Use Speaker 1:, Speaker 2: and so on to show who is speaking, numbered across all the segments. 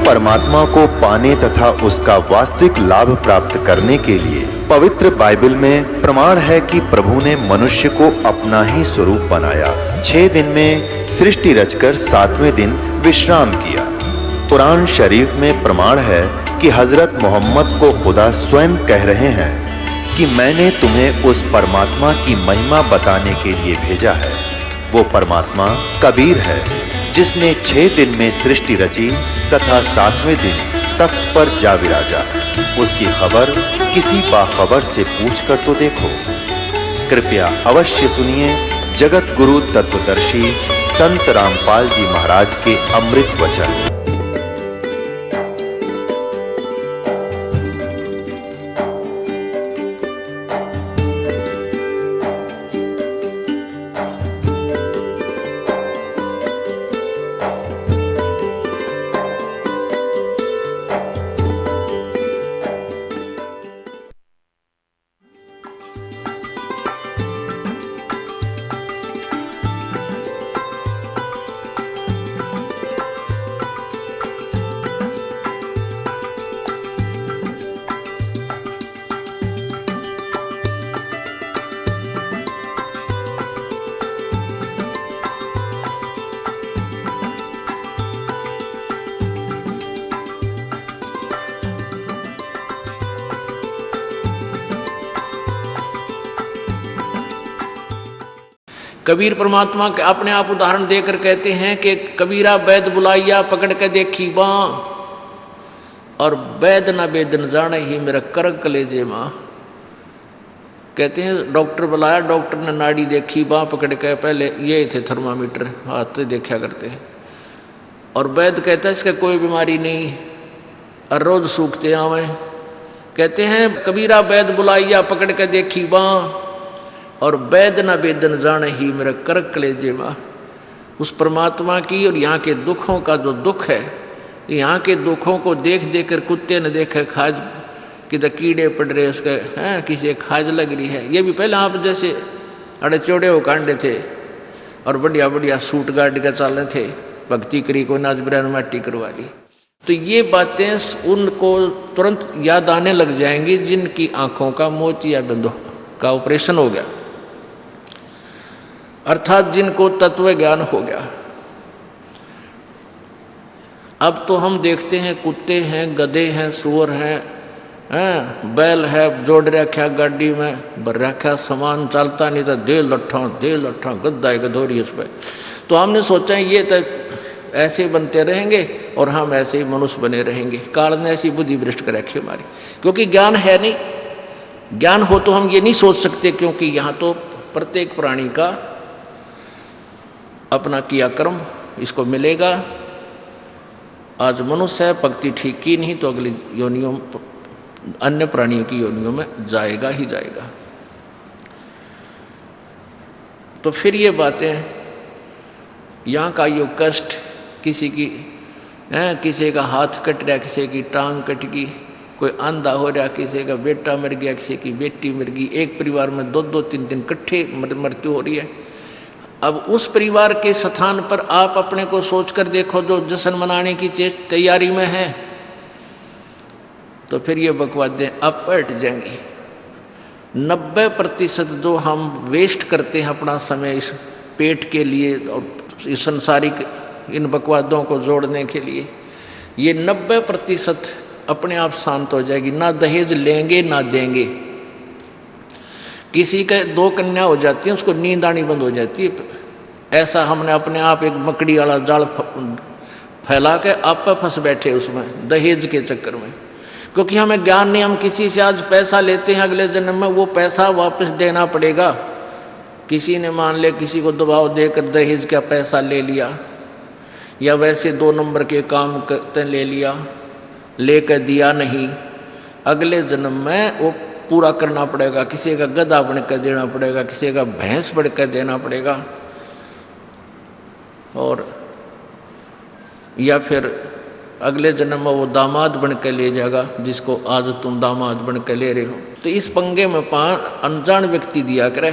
Speaker 1: परमात्मा को पाने तथा उसका वास्तविक लाभ प्राप्त करने के लिए पवित्र बाइबल में प्रमाण है कि प्रभु ने मनुष्य को अपना ही स्वरूप बनाया। 6 दिन में सृष्टि रचकर 7वें दिन विश्राम किया। कुरान शरीफ में प्रमाण है कि हजरत मोहम्मद को खुदा स्वयं कह रहे हैं कि मैंने तुम्हें उस परमात्मा की महिमा बताने के लिए भेजा है। वो परमात्मा कबीर है जिसने 6 दिन में सृष्टि रची तथा 7वें दिन तख्त पर जा विराजा। उसकी खबर किसी बाखबर से पूछकर तो देखो। कृपया अवश्य सुनिए जगत गुरु तत्वदर्शी संत रामपाल जी महाराज के अमृत वचन।
Speaker 2: कबीर परमात्मा के अपने आप उदाहरण देकर कहते हैं कि कबीरा वैद बुलाइया पकड़ के देखी बाँ, और वैद न वेद न जाने ही मेरा करक कलेजे माँ। कहते हैं डॉक्टर बुलाया, डॉक्टर ने नाड़ी देखी बाँ पकड़ के, पहले ये थे थर्मामीटर हाथ से देखा करते हैं, और वैद कहता है इसका कोई बीमारी नहीं और रोज सूखते आवे। कहते हैं कबीरा वैद बुलाइया पकड़ के देखी बाँ, और वैद न वेद न जाने ही मेरा करक कलेजे माँ। उस परमात्मा की और यहाँ के दुखों का जो दुख है, यहाँ के दुखों को देख देख कर कुत्ते ने देखे खाज कि तो कीड़े पड़ रहे उसके हैं, किसी खाज लग रही है। ये भी पहले आप जैसे अड़े चौड़े हो कांडे थे और बढ़िया बढ़िया सूट गाड़ के चल रहे थे, भक्ति करी को नाच बिरान माटी करवा ली। तो ये बातें उनको तुरंत याद आने लग जाएंगी जिनकी आँखों का मोतिया बिंदु का ऑपरेशन हो गया, अर्थात जिनको तत्व ज्ञान हो गया। अब तो हम देखते हैं कुत्ते हैं, गधे हैं, सुअर हैं, बैल है, जोड़ रखा गाड़ी में भर रखा सामान, चलता नहीं तो दे लट्ठा गद्दा है गधोरी उस पर। तो हमने सोचा ये तो ऐसे बनते रहेंगे और हम ऐसे ही मनुष्य बने रहेंगे। काल ने ऐसी बुद्धि भ्रष्ट कर रखी हमारी, क्योंकि ज्ञान है नहीं। ज्ञान हो तो हम ये नहीं सोच सकते, क्योंकि यहाँ तो प्रत्येक प्राणी का अपना किया कर्म इसको मिलेगा। आज मनुष्य है, भक्ति ठीक की नहीं तो अगली योनियों अन्य प्राणियों की योनियों में जाएगा ही जाएगा। तो फिर ये बातें, यहाँ का यो कष्ट, किसी की किसी का हाथ कट रहा, किसी की टांग कट गई, कोई अंधा हो रहा, किसी का बेटा मर गया, किसी की बेटी मर गई, एक परिवार में 2-2 3-3 इकट्ठे मृत्यु हो रही है। अब उस परिवार के स्थान पर आप अपने को सोचकर देखो जो जश्न मनाने की तैयारी में है, तो फिर ये बकवादें अब पलट जाएंगी। 90% जो हम वेस्ट करते हैं अपना समय इस पेट के लिए और इस संसारिक इन बकवादों को जोड़ने के लिए, ये 90% अपने आप शांत हो जाएगी। ना दहेज लेंगे ना देंगे। किसी के 2 कन्या हो जाती है, उसको नींद आनी बंद हो जाती है। ऐसा हमने अपने आप एक मकड़ी वाला जाल फैला के आप पे फंस बैठे उसमें दहेज के चक्कर में, क्योंकि हमें ज्ञान नहीं। हम किसी से आज पैसा लेते हैं, अगले जन्म में वो पैसा वापस देना पड़ेगा। किसी ने मान ले किसी को दबाव देकर दहेज का पैसा ले लिया, या वैसे 2 नंबर के काम करते ले लिया, लेकर दिया नहीं, अगले जन्म में वो पूरा करना पड़ेगा। किसी का गधा बन कर देना पड़ेगा, किसी का भैंस बन कर देना पड़ेगा, और या फिर अगले जन्म में वो दामाद बन कर ले जाएगा जिसको आज तुम दामाद बन कर ले रहे हो। तो इस पंगे में अनजान व्यक्ति दिया करे,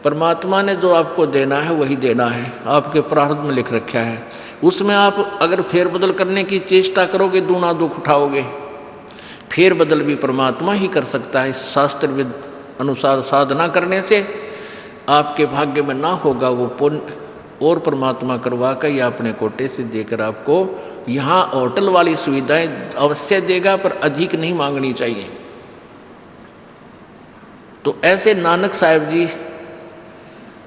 Speaker 2: परमात्मा ने जो आपको देना है वही देना है, आपके प्रारब्ध में लिख रखा है। उसमें आप अगर फेरबदल करने की चेष्टा करोगे दूना दुख उठाओगे। फेरबदल भी परमात्मा ही कर सकता है। शास्त्र विद अनुसार साधना करने से आपके भाग्य में ना होगा वो पुण्य, और परमात्मा करवा कर या अपने कोटे से देकर आपको यहाँ होटल वाली सुविधाएं अवश्य देगा, पर अधिक नहीं मांगनी चाहिए। तो ऐसे नानक साहब जी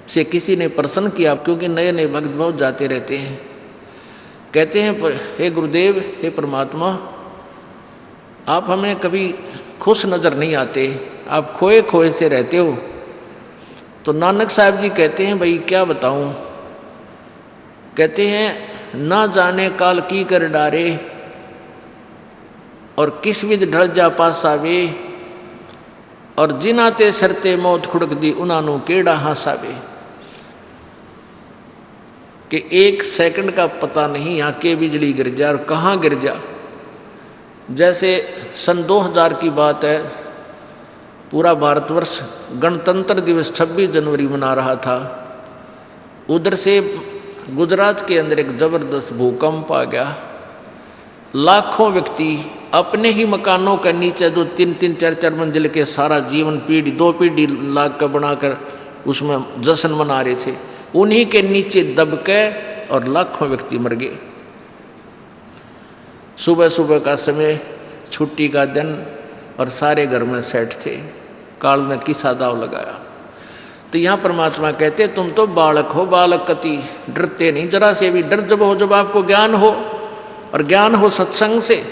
Speaker 2: से किसी ने प्रश्न किया, क्योंकि नए नए भक्त बहुत जाते रहते हैं। कहते हैं, हे गुरुदेव, हे परमात्मा, आप हमें कभी खुश नज़र नहीं आते, आप खोए खोए से रहते हो। तो नानक साहब जी कहते हैं, भाई क्या बताऊं। कहते हैं, ना जाने काल की कर डारे और किस विध ढल जा पासावे, और जिनाते सरते मौत खुड़क दी उनानू केड़ा हासावे। कि एक सेकंड का पता नहीं यहाँ के बिजली गिर जा और कहाँ गिर जा। जैसे सन 2000 की बात है, पूरा भारतवर्ष गणतंत्र दिवस 26 जनवरी मना रहा था। उधर से गुजरात के अंदर एक जबरदस्त भूकंप आ गया। लाखों व्यक्ति अपने ही मकानों के नीचे, जो 3-3, 4-4 मंजिल के, सारा जीवन पीढ़ी 2 पीढ़ी लाख का बनाकर उसमें जश्न मना रहे थे, उन्हीं के नीचे दबके और लाखों व्यक्ति मर गए। सुबह सुबह का समय, छुट्टी का दिन, और सारे घर में सेठ थे। काल ने किसा दाव लगाया। तो यहाँ परमात्मा कहते, तुम तो बालक हो, बालक कति डरते नहीं जरा से भी। डर जब हो जब आपको ज्ञान हो, और ज्ञान हो सत्संग से।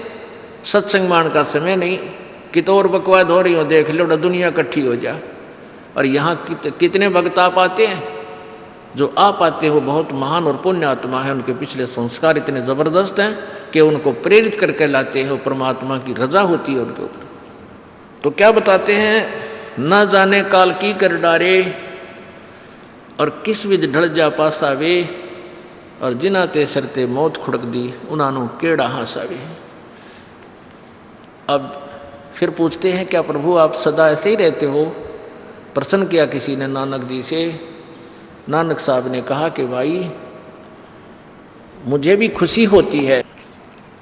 Speaker 2: सत्संग मान का समय नहीं कि तो और बकवाद हो रही हो, देख लो दुनिया इकट्ठी हो जा। और यहाँ कितने भक्त आ पाते हैं। जो आ पाते हो बहुत महान और पुण्य आत्मा है, उनके पिछले संस्कार इतने ज़बरदस्त हैं कि उनको प्रेरित करके लाते हैं। परमात्मा की रजा होती है उनके ऊपर। तो क्या बताते हैं, ना जाने काल की कर डारे और किस विध ढल जा पासावे, और जिनाते सरते मौत खुड़क दी उनानू केड़ा हासावे। अब फिर पूछते हैं, क्या प्रभु आप सदा ऐसे ही रहते हो। प्रश्न किया किसी ने नानक जी से। नानक साहब ने कहा कि भाई मुझे भी खुशी होती है,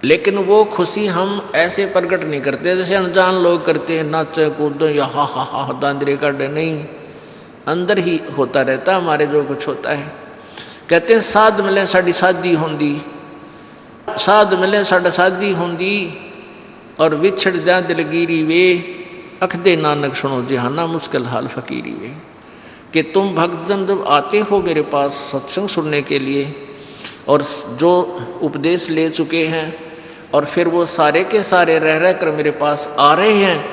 Speaker 2: लेकिन वो खुशी हम ऐसे प्रकट नहीं करते जैसे अनजान लोग करते हैं, नाचे कूदो या हा हा हा दांदरे काटे। नहीं, अंदर ही होता रहता हमारे जो कुछ होता है। कहते हैं, साध मिले साड़ी शादी होंदी, साध मिले साड़ा शादी होंदी, और विछड़ जा दिलगिरी वे, अखदे नानक सुनो जहाना मुश्किल हाल फकीरी वे। कि तुम भक्तजन जब आते हो मेरे पास सत्संग सुनने के लिए, और जो उपदेश ले चुके हैं, और फिर वो सारे के सारे रह कर मेरे पास आ रहे हैं,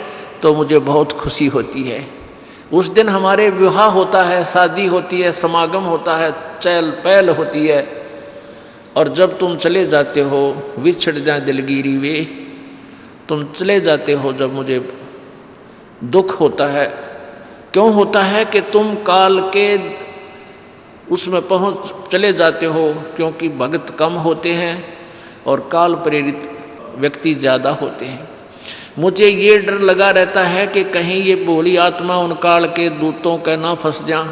Speaker 2: तो मुझे बहुत खुशी होती है। उस दिन हमारे विवाह होता है, शादी होती है, समागम होता है, चहल पहल होती है। और जब तुम चले जाते हो, विछड़ जा दिलगिरी वे, तुम चले जाते हो जब मुझे दुख होता है। क्यों होता है कि तुम काल के उसमें पहुँच चले जाते हो, क्योंकि भक्त कम होते हैं और काल प्रेरित व्यक्ति ज़्यादा होते हैं। मुझे ये डर लगा रहता है कि कहीं ये भोली आत्मा उन काल के दूतों का ना फंस जा,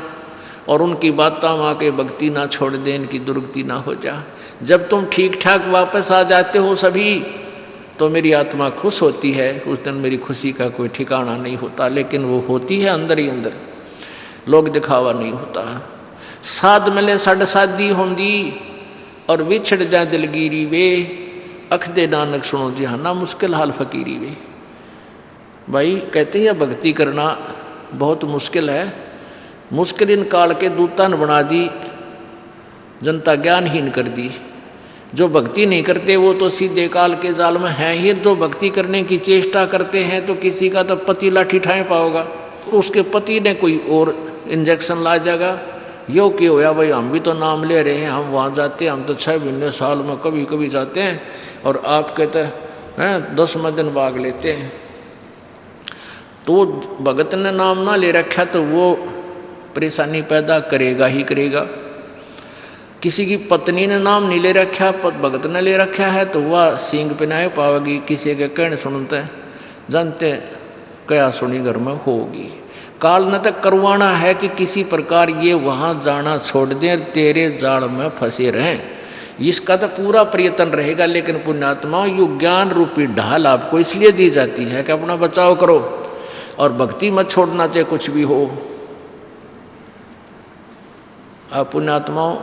Speaker 2: और उनकी बातें माँ के भक्ति ना छोड़ दे, इनकी दुर्गति ना हो जा। जब तुम ठीक ठाक वापस आ जाते हो सभी, तो मेरी आत्मा खुश होती है। उस दिन मेरी खुशी का कोई ठिकाना नहीं होता, लेकिन वो होती है अंदर ही अंदर, लोग दिखावा नहीं होता। साध मिले साड़ शादी होंदी, और विछड़ जा दिलगिरी वे, अखदे नानक सुनो जहाना मुश्किल हाल फकीरी वे। भाई कहते हैं भक्ति करना बहुत मुश्किल है। मुश्किल इन काल के दूता ने बना दी, जनता ज्ञानहीन कर दी। जो भक्ति नहीं करते वो तो सीधे काल के जाल में हैं ही। जो भक्ति करने की चेष्टा करते हैं, तो किसी का तो पति लाठी ठाए पाओगा, तो उसके पति ने कोई और इंजेक्शन ला जाएगा। यो क्यों होया भाई, हम भी तो नाम ले रहे हैं, हम वहाँ जाते हैं, हम तो 6 महीने साल में कभी कभी जाते हैं, और आप कहते हैं 10वें दिन भाग लेते हैं। तो भगत ने नाम ना ले रखा तो वो परेशानी पैदा करेगा ही करेगा। किसी की पत्नी ने नाम नहीं ले रखा, भगत ने ले रखा है, तो वह सींग पिनाए पावेगी। किसी के कहने सुनते जानते क्या सुनी घर में होगी। काल न तक करवाना है कि किसी प्रकार ये वहाँ जाना छोड़ दें, तेरे जाल में फंसे रहें। इसका तो पूरा प्रयत्न रहेगा। लेकिन पुण्यात्मा यु ज्ञान रूपी ढाल आपको इसलिए दी जाती है कि अपना बचाव करो और भक्ति मत छोड़ना, चाहे कुछ भी हो। आप पुण्यात्माओं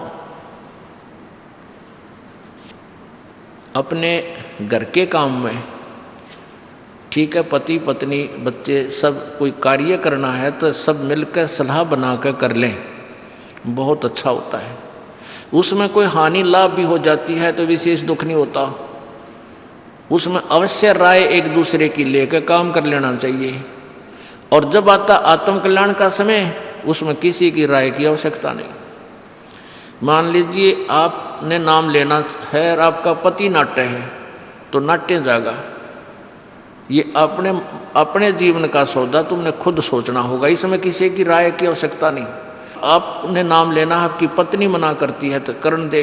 Speaker 2: अपने घर के काम में, ठीक है, पति पत्नी बच्चे सब कोई कार्य करना है तो सब मिलकर सलाह बनाकर कर लें, बहुत अच्छा होता है। उसमें कोई हानि लाभ भी हो जाती है तो विशेष दुख नहीं होता। उसमें अवश्य राय एक दूसरे की लेकर काम कर लेना चाहिए। और जब आता आत्म कल्याण का समय, उसमें किसी की राय की आवश्यकता नहीं। मान लीजिए आपने नाम लेना है और आपका पति नाट्य है तो नाट्य जाएगा। ये अपने जीवन का सौदा तुमने खुद सोचना होगा, इसमें किसी की राय की आवश्यकता नहीं। आपने नाम लेना, आपकी पत्नी मना करती है तो करन दे,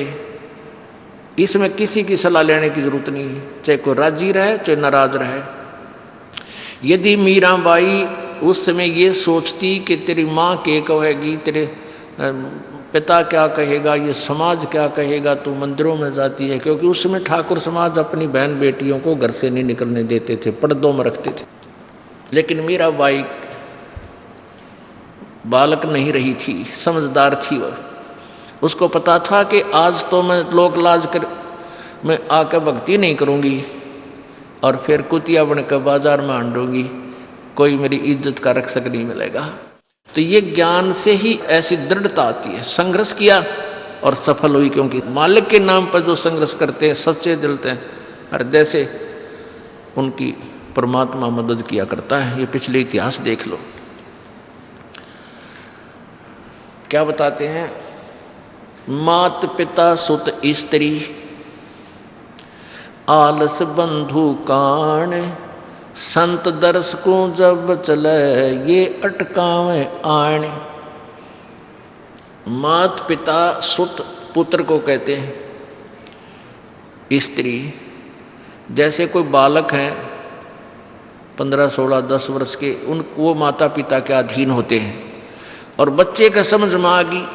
Speaker 2: इसमें किसी की सलाह लेने की जरूरत नहीं, चाहे कोई राजी रहे चाहे नाराज रहे। यदि मीराबाई उस समय ये सोचती कि तेरी माँ क्या कहेगी, तेरे पिता क्या कहेगा, ये समाज क्या कहेगा, तो मंदिरों में जाती है, क्योंकि उस समय ठाकुर समाज अपनी बहन बेटियों को घर से नहीं निकलने देते थे, पर्दों में रखते थे। लेकिन मीराबाई बालक नहीं रही थी, समझदार थी वह। उसको पता था कि आज तो मैं लोक लाज कर मैं आकर भक्ति नहीं करूँगी और फिर कुतिया बनकर बाजार में आंडूंगी, कोई मेरी इज्जत का रक्षक नहीं मिलेगा। तो ये ज्ञान से ही ऐसी दृढ़ता आती है। संघर्ष किया और सफल हुई, क्योंकि मालिक के नाम पर जो संघर्ष करते हैं, सच्चे दिल से, हृदय से, उनकी परमात्मा मदद किया करता है। ये पिछले इतिहास देख लो, क्या बताते हैं। मात पिता सुत स्त्री आलस बंधु कान, संत दर्शकों जब चले ये अटकावे आण। मात पिता सुत पुत्र को कहते हैं। स्त्री जैसे कोई बालक हैं 15, 16, 10 वर्ष के, वो माता पिता के अधीन होते हैं। और बच्चे का समझ में आ गई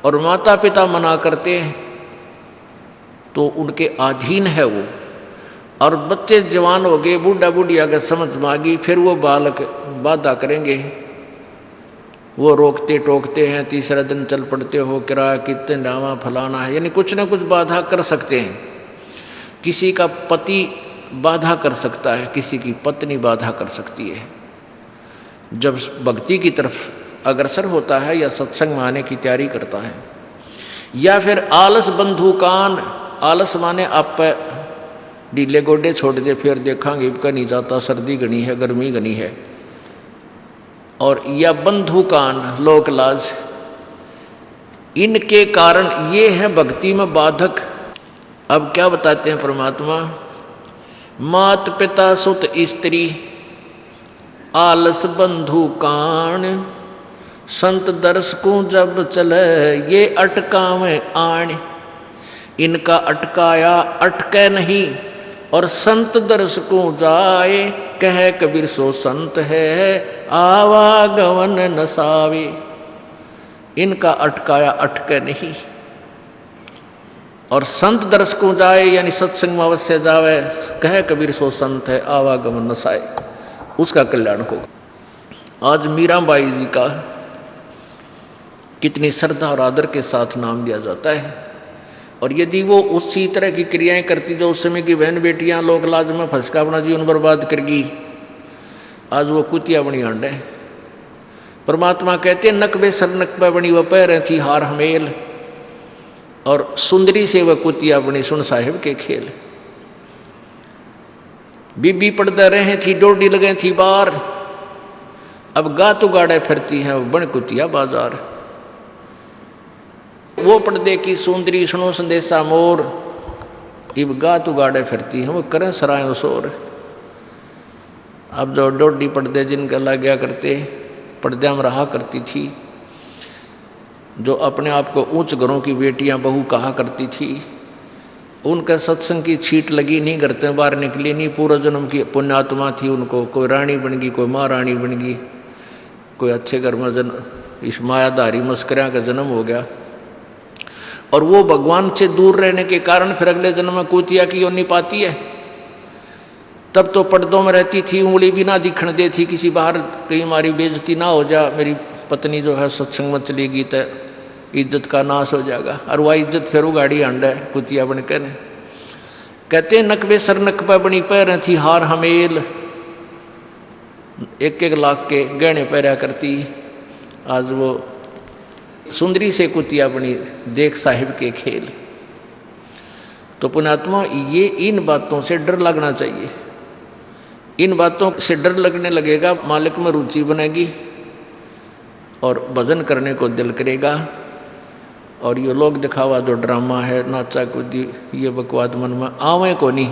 Speaker 2: और माता पिता मना करते हैं तो उनके अधीन है वो। और बच्चे जवान हो गए, बूढ़ा बूढ़ी अगर समझ में आ गई, फिर वो बालक बाधा करेंगे, वो रोकते टोकते हैं। तीसरा दिन चल पड़ते हो, किराया कितने डावा फलाना है, यानी कुछ ना कुछ बाधा कर सकते हैं। किसी का पति बाधा कर सकता है, किसी की पत्नी बाधा कर सकती है। जब भक्ति की तरफ अग्रसर होता है या सत्संग में आने की तैयारी करता है। या फिर आलस बंधु कान, आलस माने आप ढीले गोडे छोड़ दे, फिर देखांगे का नहीं जाता, सर्दी घनी है, गर्मी घनी है। और या बंधु कान, लोक लाज, इनके कारण ये है भक्ति में बाधक। अब क्या बताते हैं परमात्मा। मात पिता सुत स्त्री आलस बंधु कान, संत दर्शकों जब चले ये अटकावे आण। इनका अटकाया अटके नहीं, और संत दर्शकों जाए कह कबीर सो संत है आवागमन नसावे। इनका अटकाया अटके नहीं, और संत दर्शकों जाए यानी सत्संग में अवश्य जावे, कह कबीर सो संत है आवागमन नसाए, उसका कल्याण होगा। आज मीराबाई जी का कितनी श्रद्धा और आदर के साथ नाम लिया जाता है। और यदि वो उसी तरह की क्रियाएं करती जो उस समय की बहन बेटियां लोक लाज में फंस कर अपना जीवन बर्बाद करगी, आज वो कुतिया बनी आंडे। परमात्मा कहते हैं नकबे सर नकबे बनी वह पैर थी हार हमेल, और सुंदरी से वह कुतिया बनी सुन साहिब के खेल। बीबी पड़दे रहे थी डोडी लगे थी बार, अब गातु गाड़े फिरती हैं वो बन कुतिया बाजार। वो पर्दे की सुंदरी सुनो संदेशा मोर, इब गातु गाड़े फिरती हैं वो करें सराय शोर। अब जो डोडी पर्दे जिनका लग गया करते, पर्दे में रहा करती थी, जो अपने आप को ऊंच घरों की बेटियां बहू कहा करती थी, उनका सत्संग की छीट लगी नहीं, घर से बाहर निकली नहीं, पूर्व जन्म की पुण्यात्मा थी, उनको कोई रानी बन गई, कोई महारानी बन गई। कोई अच्छे घर में इस मायाधारी मस्करियाँ का जन्म हो गया, और वो भगवान से दूर रहने के कारण फिर अगले जन्म में कुतिया की योनि पाती है। तब तो पर्दों में रहती थी, उंगली भी ना दिखने देती, किसी बाहर कहीं हमारी बेइज्जती ना हो जा, मेरी पत्नी जो है सत्संग में चलेगी तो इज्जत का नाश हो जाएगा, और वह इज्जत फिर उगाड़ी अंडा है कुतिया बनकर। कहते हैं नकबे सर नकबा बनी पैर थी हार हमेल, 1-1 लाख के गहने पहरा करती, आज वो सुंदरी से कुतिया बनी, देख साहिब के खेल। तो पुण्यात्मा, ये इन बातों से डर लगना चाहिए। इन बातों से डर लगने लगेगा, मालिक में रुचि बनेगी और भजन करने को दिल करेगा। और ये लोग दिखावा जो ड्रामा है, नाचा कूदी, ये बकवाद मन में आवे को नहीं,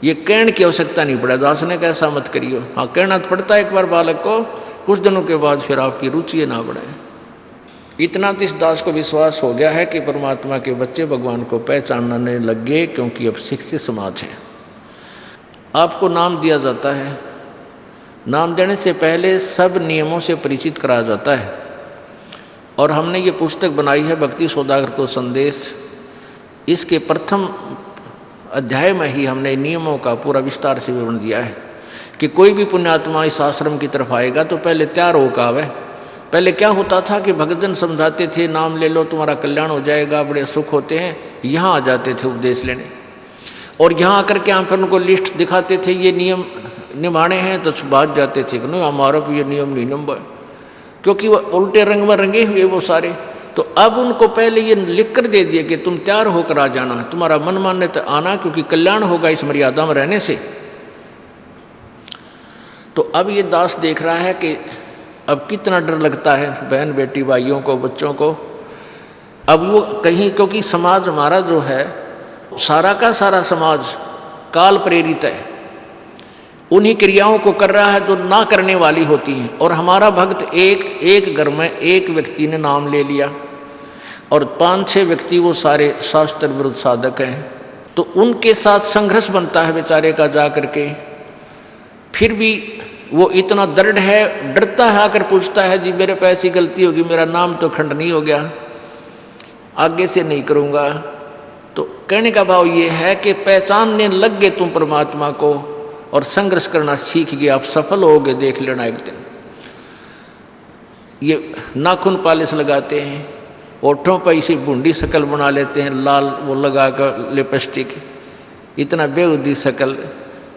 Speaker 2: ये कहने की आवश्यकता नहीं पड़ा। दास ने कैसा मत करियो, हाँ कहना तो पड़ता है एक बार बालक को, कुछ दिनों के बाद फिर आपकी रुचि ना बढ़े। इतना तो इस दास को विश्वास हो गया है कि परमात्मा के बच्चे भगवान को पहचानने लग गए, क्योंकि अब शिक्षित समाज है। आपको नाम दिया जाता है, नाम देने से पहले सब नियमों से परिचित कराया जाता है। और हमने ये पुस्तक बनाई है भक्ति सौदागर को संदेश, इसके प्रथम अध्याय में ही हमने नियमों का पूरा विस्तार से विवरण दिया है कि कोई भी पुण्यात्मा इस आश्रम की तरफ आएगा तो पहले तैयार होकर आवे। पहले क्या होता था कि भक्तजन समझाते थे नाम ले लो तुम्हारा कल्याण हो जाएगा, बड़े सुख होते हैं, यहाँ आ जाते थे उपदेश लेने, और यहाँ आकर के हम फिर उनको लिस्ट दिखाते थे ये नियम निभाने हैं, तो बात जाते थे कि नहीं हमारा भी ये नियम नहीं नंबर, क्योंकि वो उल्टे रंग में रंगे हुए वो सारे। तो अब उनको पहले ये लिख कर दे दिया कि तुम तैयार होकर आ जाना, तुम्हारा मन मानने तो आना, क्योंकि कल्याण होगा इस मर्यादा में रहने से। तो अब ये दास देख रहा है कि अब कितना डर लगता है बहन बेटी भाइयों को, बच्चों को। अब वो कहीं, क्योंकि समाज हमारा जो है सारा का सारा समाज काल प्रेरित है, उन्हीं क्रियाओं को कर रहा है जो ना करने वाली होती हैं। और हमारा भक्त एक घर में एक व्यक्ति ने नाम ले लिया और 5-6 व्यक्ति वो सारे शास्त्र विरुद्ध साधक हैं, तो उनके साथ संघर्ष बनता है बेचारे का जा करके। फिर भी वो इतना दृढ़ है, डरता है, आकर पूछता है जी मेरे पे ऐसी गलती होगी, मेरा नाम तो खंड नहीं हो गया, आगे से नहीं करूँगा। तो कहने का भाव ये है कि पहचानने लग गए तुम परमात्मा को और संघर्ष करना सीख गए, आप सफल होगे, देख लेना एक दिन। ये नाखून पालिश लगाते हैं, ओठों पर इसी बूंदी शक्ल बना लेते हैं, लाल वो लगा कर लिपस्टिक, इतना बेहुदी शक्ल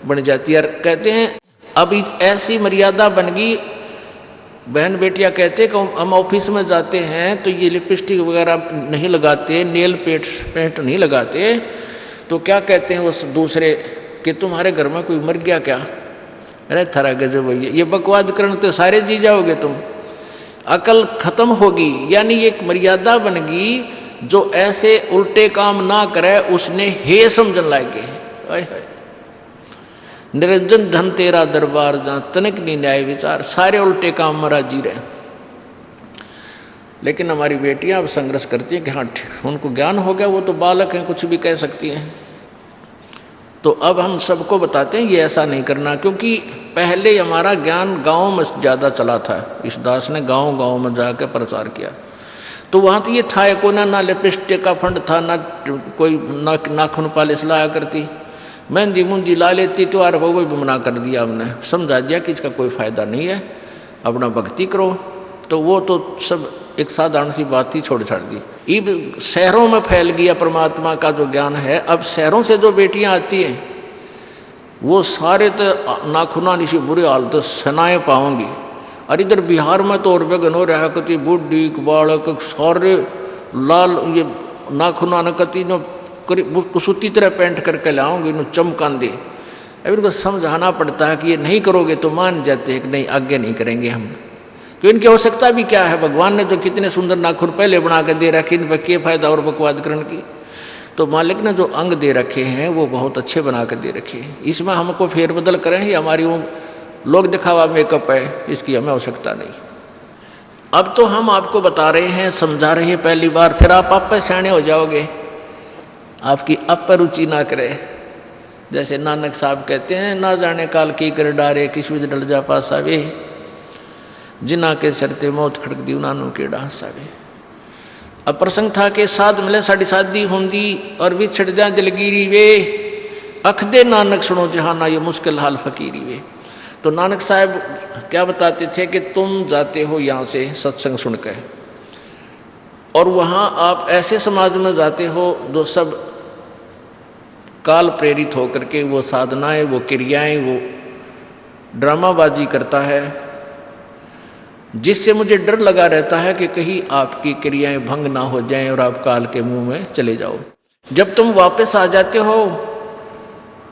Speaker 2: बन जाती है। कहते हैं अब ऐसी मर्यादा बन गई, बहन बेटियां कहते हैं कि हम ऑफिस में जाते हैं तो ये लिपस्टिक वगैरह नहीं लगाते, नेल पेंट नहीं लगाते, तो क्या कहते हैं उस दूसरे कि तुम्हारे घर में कोई मर गया क्या? अरे थारा गजब भैया, ये बकवाद करने तो सारे जी जाओगे तुम, अकल खत्म होगी। यानी एक मर्यादा बन गई, जो ऐसे उल्टे काम ना करे उसने हे समझन लागे। निरंजन धन तेरा दरबार जहाँ तनिक नहीं न्याय विचार, सारे उल्टे काम में राजी रहे। लेकिन हमारी बेटियां अब संघर्ष करती हैं कि हाँ उनको ज्ञान हो गया, वो तो बालक हैं, कुछ भी कह सकती हैं। तो अब हम सबको बताते हैं ये ऐसा नहीं करना, क्योंकि पहले हमारा ज्ञान गाँव में ज़्यादा चला था। इस दास ने गाँव में जाकर प्रचार किया, तो वहाँ तो ये था को ना लिपस्टिक का फंड था, ना कोई नाखून पालिश लाया करती, मेहंदी मुंदी ला लेती, तो यार वो भी मना कर दिया हमने, समझा दिया कि इसका कोई फ़ायदा नहीं है, अपना भक्ति करो। तो वो तो सब एक साधारण सी बात ही छोड़ छाड़ दी। अब शहरों में फैल गया परमात्मा का जो ज्ञान है। अब शहरों से जो बेटियां आती हैं वो सारे तो नाखुना निशी बुरे हालत सनाए पाऊंगी। और इधर बिहार में तो और बेगन हो रहा है, कति बुढ़ी बालक सारे लाल ये नाखुना न कति न कुसूती तरह पेंट करके लाऊंगी, इन्हों चमकान दे। अब इनको समझाना पड़ता है कि ये नहीं करोगे तो मान जाते हैं कि नहीं आगे नहीं करेंगे हम, क्यों इनकी आवश्यकता भी क्या है। भगवान ने जो कितने सुंदर नाखून पहले बना के दे रखे, इन पर क्या फायदा और बकवाद करने की। तो मालिक ने जो अंग दे रखे हैं वो बहुत अच्छे बना के दे रखे हैं, इसमें हमको फेरबदल करें, ये हमारी वो लोग दिखावा मेकअप है, इसकी हमें आवश्यकता नहीं। अब तो हम आपको बता रहे हैं, समझा रहे हैं पहली बार, फिर आप पे सियाने हो जाओगे, आपकी अब पर रुचि ना करे। जैसे नानक साहब कहते हैं, ना जाने काल की कर डारे किस विध डल जा पासा वे। जिना के सरते मौत खड़क दी उन्होंने केड़ा हसावे। अब प्रसंग था कि साध मिले साड़ी शादी होंगी और विछड़ जा दिलगिरी वे, अखदे नानक सुनो जहाना ये मुश्किल हाल फकीरी वे। तो नानक साहब क्या बताते थे कि तुम जाते हो यहाँ से सत्संग सुनकर और वहाँ आप ऐसे समाज में जाते हो जो सब काल प्रेरित होकर के वो साधनाएं, वो क्रियाएं, वो ड्रामाबाजी करता है, जिससे मुझे डर लगा रहता है कि कहीं आपकी क्रियाएं भंग ना हो जाएं और आप काल के मुंह में चले जाओ। जब तुम वापस आ जाते हो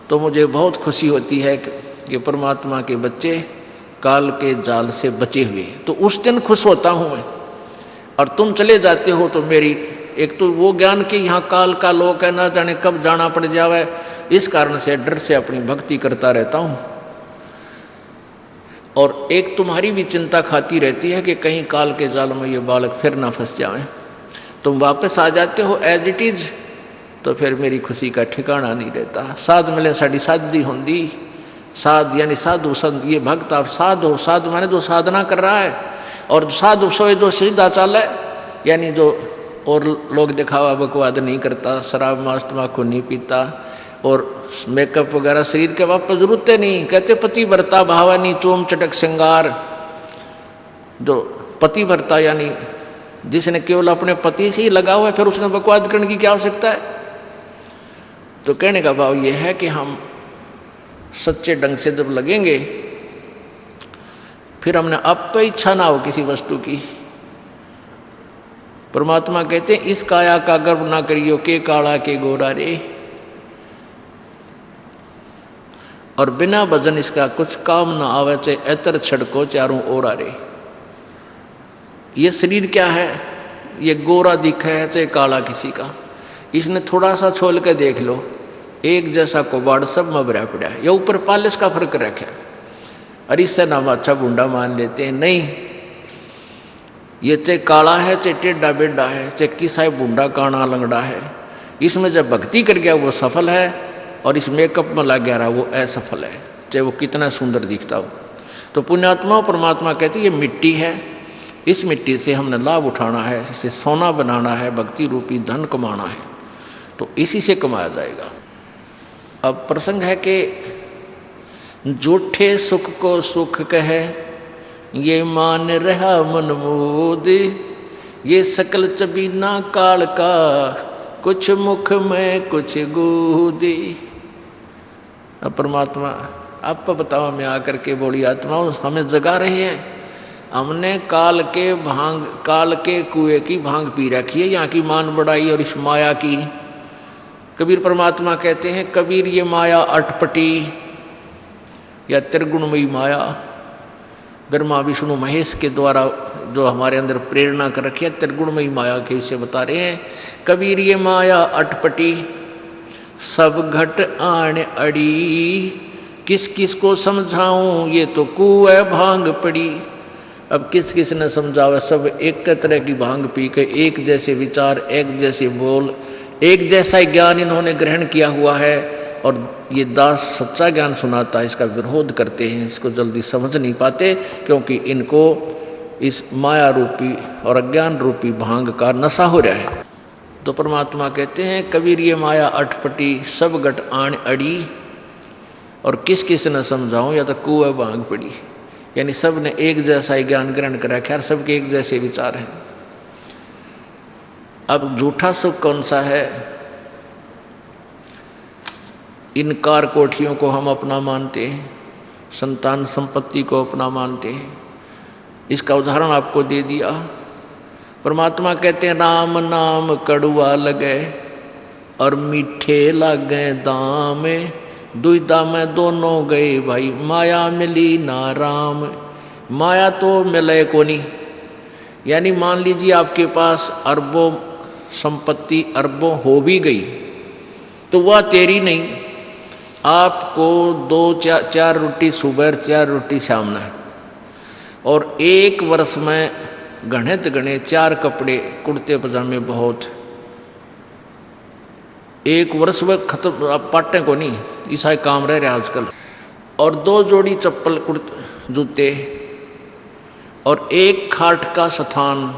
Speaker 2: तो मुझे बहुत खुशी होती है कि परमात्मा के बच्चे काल के जाल से बचे हुए, तो उस दिन खुश होता हूँ मैं। और तुम चले जाते हो तो मेरी एक तो वो ज्ञान कि यहाँ काल का लोक है, ना जाने कब जाना पड़ जावे, इस कारण से डर से अपनी भक्ति करता रहता हूँ। और एक तुम्हारी भी चिंता खाती रहती है कि कहीं काल के जाल में ये बालक फिर ना फंस जाएं। तुम वापस आ जाते हो एज इट इज, तो फिर मेरी खुशी का ठिकाना नहीं रहता। साध मिले साड़ी शादी होंगी, साध यानी साधु संत, ये भक्त आप साध हो। साध माने जो साधना कर रहा है, और साधु सोए जो सीधा चाल है, यानी जो और लोग दिखावा बकवाद नहीं करता, शराब मांस तम्बाकू नहीं पीता और मेकअप वगैरह शरीर के वापस जरूरत नहीं। कहते पति भरता भावानी चोम चटक श्रृंगार। जो पति भरता यानी जिसने केवल अपने पति से ही लगा हुआ है, फिर उसने बकवाद करने की क्या आवश्यकता है। तो कहने का भाव यह है कि हम सच्चे ढंग से जब लगेंगे, फिर हमने अब पे इच्छा ना हो किसी वस्तु की। परमात्मा कहते हैं इस काया का गर्व ना करियो के काला के गोरा रे, और बिना भजन इसका कुछ काम ना आवे, चाहे एतर छड़को चारों ओरा रे। ये शरीर क्या है, ये गोरा दिखा है चाहे काला किसी का, इसने थोड़ा सा छोल के देख लो, एक जैसा कोबाड़ सब में भरा पड़ा है। ये ऊपर पालिश का फर्क रखे, अरे इससे नाम अच्छा बूंडा मान लेते हैं। नहीं, ये चाहे काला है चाहे टेढ़ा बेढ़ा है, चाहे किसा बूंडा काना लंगड़ा है, इसमें जब भक्ति कर गया वो सफल है, और इस मेकअप में लग गया रहा वो असफल है, चाहे वो कितना सुंदर दिखता हो। तो पुण्यात्मा परमात्मा कहते ये मिट्टी है, इस मिट्टी से हमने लाभ उठाना है, इसे सोना बनाना है, भक्ति रूपी धन कमाना है, तो इसी से कमाया जाएगा। अब प्रसंग है कि झूठे सुख को सुख कहे, ये मान रहा मन मोद, ये सकल चबीना काल का, कुछ मुख में कुछ गोदी। अब परमात्मा आप बताओ, हमें आकर के बोली आत्माओं हमें जगा रहे हैं, हमने काल के कुएं की भांग पी रखी है, यहाँ की मान बढ़ाई और इस माया की। कबीर परमात्मा कहते हैं कबीर ये माया अटपटी या त्रिगुणमयी माया, ब्रह्मा विष्णु महेश के द्वारा जो हमारे अंदर प्रेरणा कर रखी है, त्रिगुणमयी माया के विषय बता रहे हैं। कबीर ये माया अटपटी सब घट आण अड़ी, किस किस को समझाऊं ये तो कुएं भांग पड़ी। अब किस किस ने समझावा, सब एक तरह की भांग पी के एक जैसे विचार, एक जैसे बोल, एक जैसा ज्ञान इन्होंने ग्रहण किया हुआ है, और ये दास सच्चा ज्ञान सुनाता है इसका विरोध करते हैं, इसको जल्दी समझ नहीं पाते, क्योंकि इनको इस माया रूपी और अज्ञान रूपी भांग का नशा हो रहा है। तो परमात्मा कहते हैं कबीर ये माया अटपटी सब घट आण अड़ी, और किस किस न समझाऊं या तो कुएं भांग पड़ी, यानी सब ने एक जैसा ही ज्ञान ग्रहण कर रखा है, सबके एक जैसे विचार हैं। अब झूठा सुख कौन सा है, इन कार कोठियों को हम अपना मानते हैं, संतान संपत्ति को अपना मानते हैं। इसका उदाहरण आपको दे दिया। परमात्मा कहते हैं राम नाम कड़ुआ लगे और मीठे लागे दाम, दुविधा में दोनों गए भाई, माया मिली ना राम। माया तो मिले को नहीं, यानी मान लीजिए आपके पास अरबों संपत्ति अरबों हो भी गई, तो वह तेरी नहीं। आपको 2-4 रोटी सुबह 4 रोटी शाम है, और एक वर्ष में गणे 4 कपड़े कुर्ते पजामे बहुत, एक वर्ष में खत्म। अब पाटे को नहीं, ऐसा काम रह रहा आजकल। और 2 जोड़ी चप्पल जूते, और एक खाट का स्थान,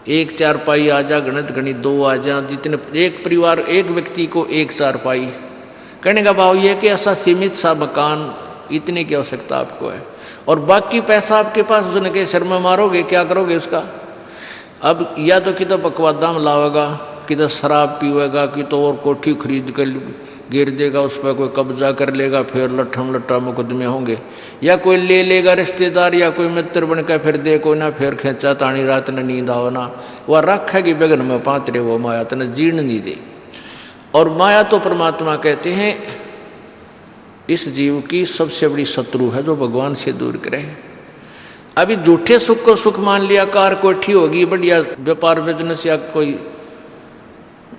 Speaker 2: एक चारपाई आ जा, गणित गणित 2 आ जा, जितने एक परिवार एक व्यक्ति को एक चारपाई। कहने का भाव यह कि ऐसा सीमित सा मकान, इतने की आवश्यकता आपको है, और बाकी पैसा आपके पास। उसने कहे सर में मारोगे, क्या करोगे उसका? अब या तो कि तो बकवादा में लावेगा, कि तो शराब पीवेगा, कि तो और कोठी खरीद कर गिर देगा, उस पर कोई कब्जा कर लेगा, फिर लट्ठम लट्ठा मुकदमे होंगे, या कोई ले लेगा रिश्तेदार, या कोई मित्र बन कर फिर दे को ना, फिर खेचा तानी रात न नींद आओ ना, वह रखेगी बेगन में पात्रे वो माया तने जीर्ण नहीं दे। और माया तो परमात्मा कहते हैं इस जीव की सबसे बड़ी शत्रु है, जो भगवान से दूर करे। अभी झूठे सुख को सुख मान लिया, कार कोठी होगी, बढ़िया व्यापार बिजनेस या कोई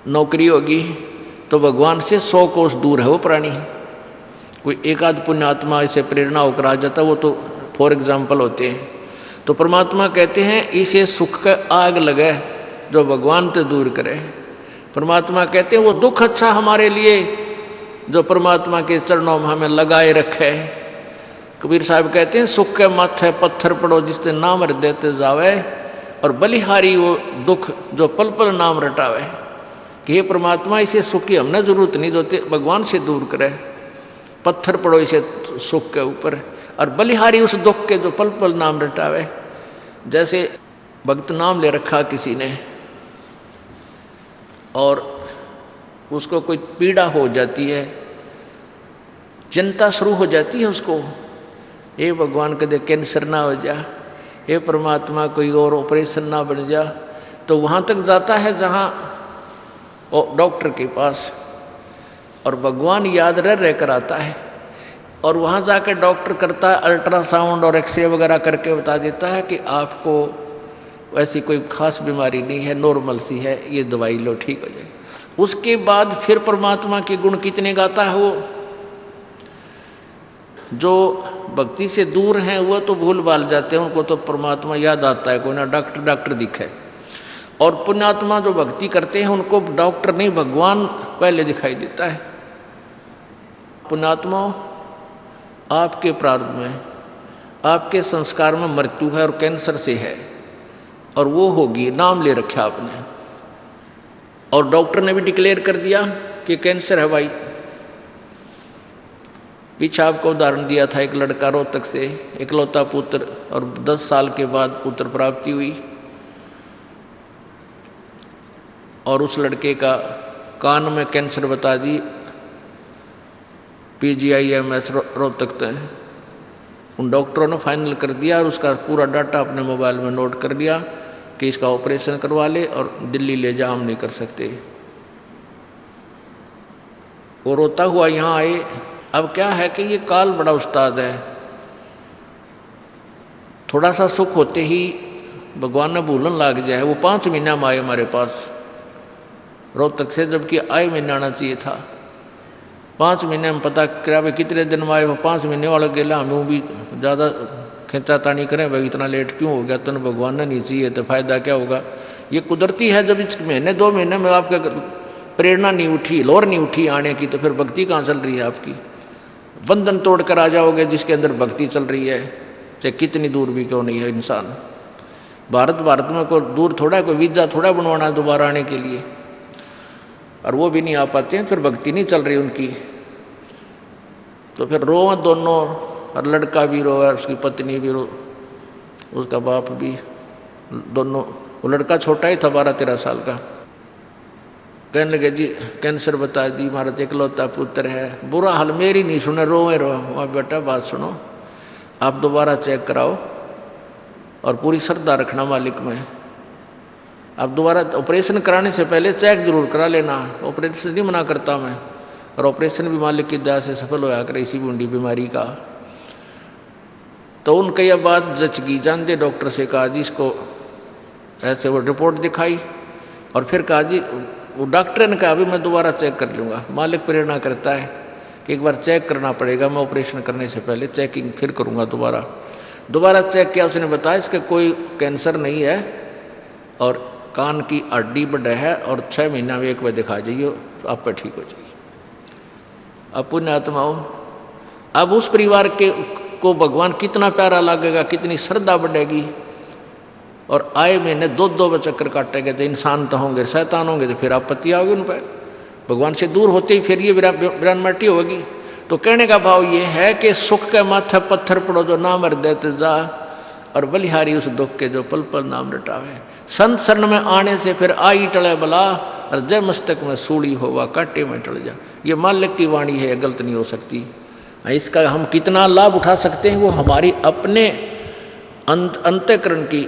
Speaker 2: नौकरी होगी, तो भगवान से 100 कोस दूर है वो प्राणी। कोई एक आध पुण्यात्मा इसे प्रेरणा होकर आ जाता, वो तो फॉर एग्जाम्पल होते हैं। तो परमात्मा कहते हैं इसे सुख का आग लगे जो भगवान से दूर करे। परमात्मा कहते हैं वो दुख अच्छा हमारे लिए जो परमात्मा के चरणों में हमें लगाए रखे। कबीर साहब कहते हैं सुख के माथे पत्थर पड़ो जिससे नाम रट देते जावे, और बलिहारी वो दुख जो पल पल नाम रटावे। कि हे परमात्मा इसे सुख की हमने जरूरत नहीं, जो भगवान से दूर करे। पत्थर पड़ो इसे सुख के ऊपर, और बलिहारी उस दुख के जो पल पल नाम रटावे। जैसे भक्त नाम ले रखा किसी ने और उसको कोई पीड़ा हो जाती है, चिंता शुरू हो जाती है उसको, हे भगवान कदे कैंसर ना हो जा, हे परमात्मा कोई और ऑपरेशन ना बन जा। तो वहाँ तक जाता है जहाँ डॉक्टर के पास, और भगवान याद रह कर आता है, और वहाँ जाकर डॉक्टर करता है अल्ट्रासाउंड और एक्सरे वगैरह करके बता देता है कि आपको ऐसी कोई खास बीमारी नहीं है, नॉर्मल सी है, ये दवाई लो ठीक हो जाए। उसके बाद फिर परमात्मा के गुण कितने गाता है वो। जो भक्ति से दूर हैं वो तो भूल भाल जाते हैं, उनको तो परमात्मा याद आता है, कोई ना डॉक्टर दिखे। और पुण्यात्मा जो भक्ति करते हैं उनको डॉक्टर नहीं भगवान पहले दिखाई देता है। पुण्यात्मा आपके प्रारब्ध में, आपके संस्कार में मृत्यु है और कैंसर से है, और वो होगी, नाम ले रखा आपने, और डॉक्टर ने भी डिक्लेयर कर दिया कि कैंसर है भाई। पीछे आपको उदाहरण दिया था, एक लड़का रोहतक से, इकलौता पुत्र, और 10 साल के बाद पुत्र प्राप्ति हुई, और उस लड़के का कान में कैंसर बता दी, PGIMS रोहतक तक। उन डॉक्टरों ने फाइनल कर दिया और उसका पूरा डाटा अपने मोबाइल में नोट कर लिया कि इसका ऑपरेशन करवा ले और दिल्ली ले जा, हम नहीं कर सकते। वो रोता हुआ यहाँ आए। अब क्या है कि ये काल बड़ा उस्ताद है, थोड़ा सा सुख होते ही भगवान ने भूलन लाग जाए। वो 5 महीना में आए हमारे पास रोहतक से, जबकि आए महीना आना चाहिए था। 5 महीने में पता करा भाई कितने दिन में आए, वो 5 महीने वाला गेला। हमें भी ज़्यादा खींचातानी करें भाई इतना लेट क्यों हो गया, तो भगवान ने नहीं चाहिए तो फायदा क्या होगा। ये कुदरती है, जब इस महीने 2 महीने में आपके प्रेरणा नहीं उठी, लोर नहीं उठी आने की, तो फिर भक्ति कहाँ चल रही है आपकी। बंधन तोड़ कर आ जाओगे जिसके अंदर भक्ति चल रही है, चाहे कितनी दूर भी क्यों नहीं है इंसान। भारत में कोई दूर थोड़ा, कोई वीज़ा थोड़ा बनवाना है दोबारा आने के लिए, और वो भी नहीं आ पाते हैं, फिर भक्ति नहीं चल रही उनकी। तो फिर रोए दोनों, और लड़का भी रोए, उसकी पत्नी भी रो, उसका बाप भी, दोनों। वो लड़का छोटा ही था, 12-13 साल का। कहने लगे जी कैंसर बता दी, हमारा इकलौता पुत्र है। बुरा हाल, मेरी नहीं सुने, रोए वहाँ बेटा बात सुनो, आप दोबारा चेक कराओ और पूरी श्रद्धा रखना मालिक में। आप दोबारा ऑपरेशन कराने से पहले चेक जरूर करा लेना, ऑपरेशन नहीं मना करता मैं, और ऑपरेशन भी मालिक की दया से सफल होया करे इसी बूंदी बीमारी का। तो उनका यह बात जचगी, जानते डॉक्टर से कहा जी इसको ऐसे, वो रिपोर्ट दिखाई, और फिर कहा जी, वो डॉक्टर ने कहा अभी मैं दोबारा चेक कर लूँगा। मालिक प्रेरणा करता है कि एक बार चेक करना पड़ेगा, मैं ऑपरेशन करने से पहले चेकिंग फिर करूँगा। दोबारा चेक किया, उसने बताया इसका कोई कैंसर नहीं है, और कान की हड्डी बढ़े है, और 6 महीना में एक बार दिखा जाइए तो आप पर ठीक हो जाइए। अब पुण्यात्माओं, अब उस परिवार के को भगवान कितना प्यारा लगेगा, कितनी श्रद्धा बढ़ेगी। और आए महीने 2-2 चक्कर काटेंगे तो इंसान तो होंगे, शैतान होंगे तो फिर आपत्ति आओगी उन पर। भगवान से दूर होते ही फिर ये विरानमटी होगी। तो कहने का भाव ये है कि सुख के माथे पत्थर पड़ो जो नाम हृदय जा, और बलिहारी उस दुख के जो पल पल नाम रटावे। संत शरण में आने से फिर आई टले बला, और जय मस्तक में सूली होवा काटे में टल जा। ये मालिक की वाणी है, गलत नहीं हो सकती। इसका हम कितना लाभ उठा सकते हैं वो हमारी अपने अंतःकरण की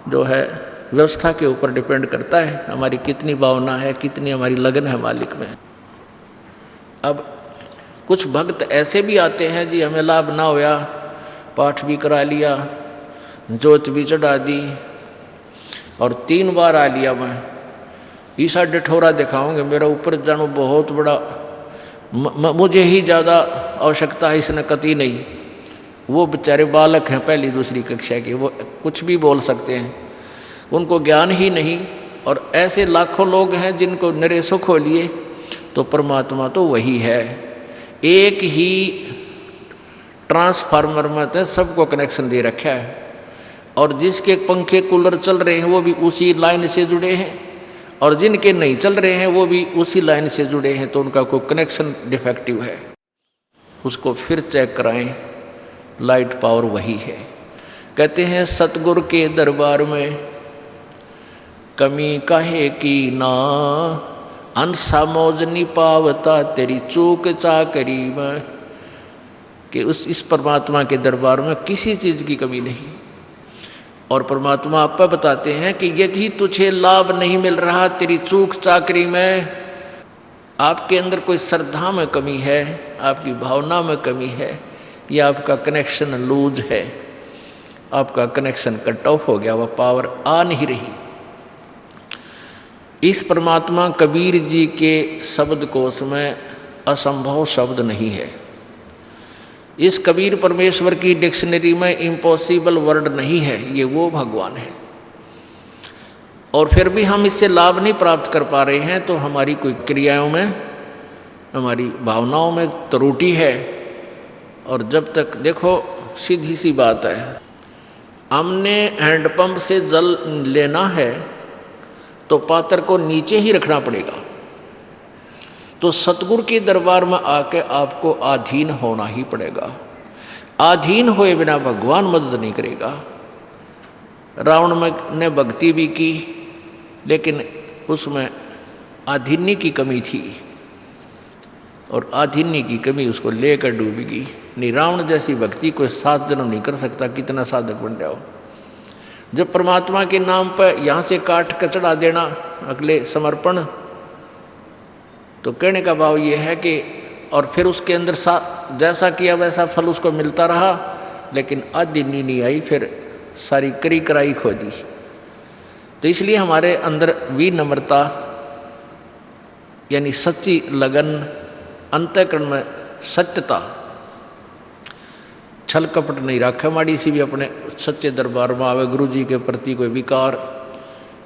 Speaker 2: जो है व्यवस्था के ऊपर डिपेंड करता है। हमारी कितनी भावना है, कितनी हमारी लगन है मालिक में। अब कुछ भक्त ऐसे भी आते हैं जी, हमें लाभ ना होया, पाठ भी करा लिया, जोत भी चढ़ा दी और 3 बार आ लिया, मैं ईसा डिठोरा दिखाऊंगे, मेरा ऊपर जानो बहुत बड़ा, मुझे ही ज़्यादा आवश्यकता है, इसने कती नहीं। वो बेचारे बालक हैं पहली दूसरी कक्षा के, वो कुछ भी बोल सकते हैं, उनको ज्ञान ही नहीं। और ऐसे लाखों लोग हैं जिनको निरे सुख हो लिए, तो परमात्मा तो वही है। एक ही ट्रांसफार्मर में तो सबको कनेक्शन दे रखा है, और जिसके पंखे कूलर चल रहे हैं वो भी उसी लाइन से जुड़े हैं, और जिनके नहीं चल रहे हैं वो भी उसी लाइन से जुड़े हैं। तो उनका कोई कनेक्शन डिफेक्टिव है, उसको फिर चेक कराएं, लाइट पावर वही है। कहते हैं सतगुरु के दरबार में कमी काहे की ना, अंसा मौज नहीं पावता तेरी चूक चाकरी में। कि इस परमात्मा के दरबार में किसी चीज़ की कमी नहीं। और परमात्मा आप बताते हैं कि यदि तुझे लाभ नहीं मिल रहा तेरी चूक चाकरी में, आपके अंदर कोई श्रद्धा में कमी है, आपकी भावना में कमी है, या आपका कनेक्शन लूज है, आपका कनेक्शन कट ऑफ हो गया, वह पावर आ नहीं रही। इस परमात्मा कबीर जी के शब्द कोश में असंभव शब्द नहीं है। इस कबीर परमेश्वर की डिक्शनरी में इम्पॉसिबल वर्ड नहीं है, ये वो भगवान है। और फिर भी हम इससे लाभ नहीं प्राप्त कर पा रहे हैं, तो हमारी कोई क्रियाओं में, हमारी भावनाओं में त्रुटि है। और जब तक देखो सीधी सी बात है, हमने हैंडपंप से जल लेना है तो पात्र को नीचे ही रखना पड़ेगा। तो सतगुरु के दरबार में आके आपको अधीन होना ही पड़ेगा। अधीन होए बिना भगवान मदद नहीं करेगा। रावण ने भक्ति भी की, लेकिन उसमें अधीन्य की कमी थी, और अधीन्य की कमी उसको लेकर डूबेगी। नहीं, रावण जैसी भक्ति कोई 7 जन्म नहीं कर सकता, कितना साधक बन जाओ। जब परमात्मा के नाम पर यहाँ से काट कर चढ़ा देना अगले समर्पण, तो कहने का भाव ये है कि और फिर उसके अंदर जैसा किया वैसा फल उसको मिलता रहा, लेकिन अधीन्य नहीं आई, फिर सारी करी कराई खो दी। तो इसलिए हमारे अंदर विनम्रता यानी सच्ची लगन, अंतःकरण में सत्यता, छल कपट नहीं रखे, माड़ी सी भी अपने सच्चे दरबार में आवे, गुरु जी के प्रति कोई विकार,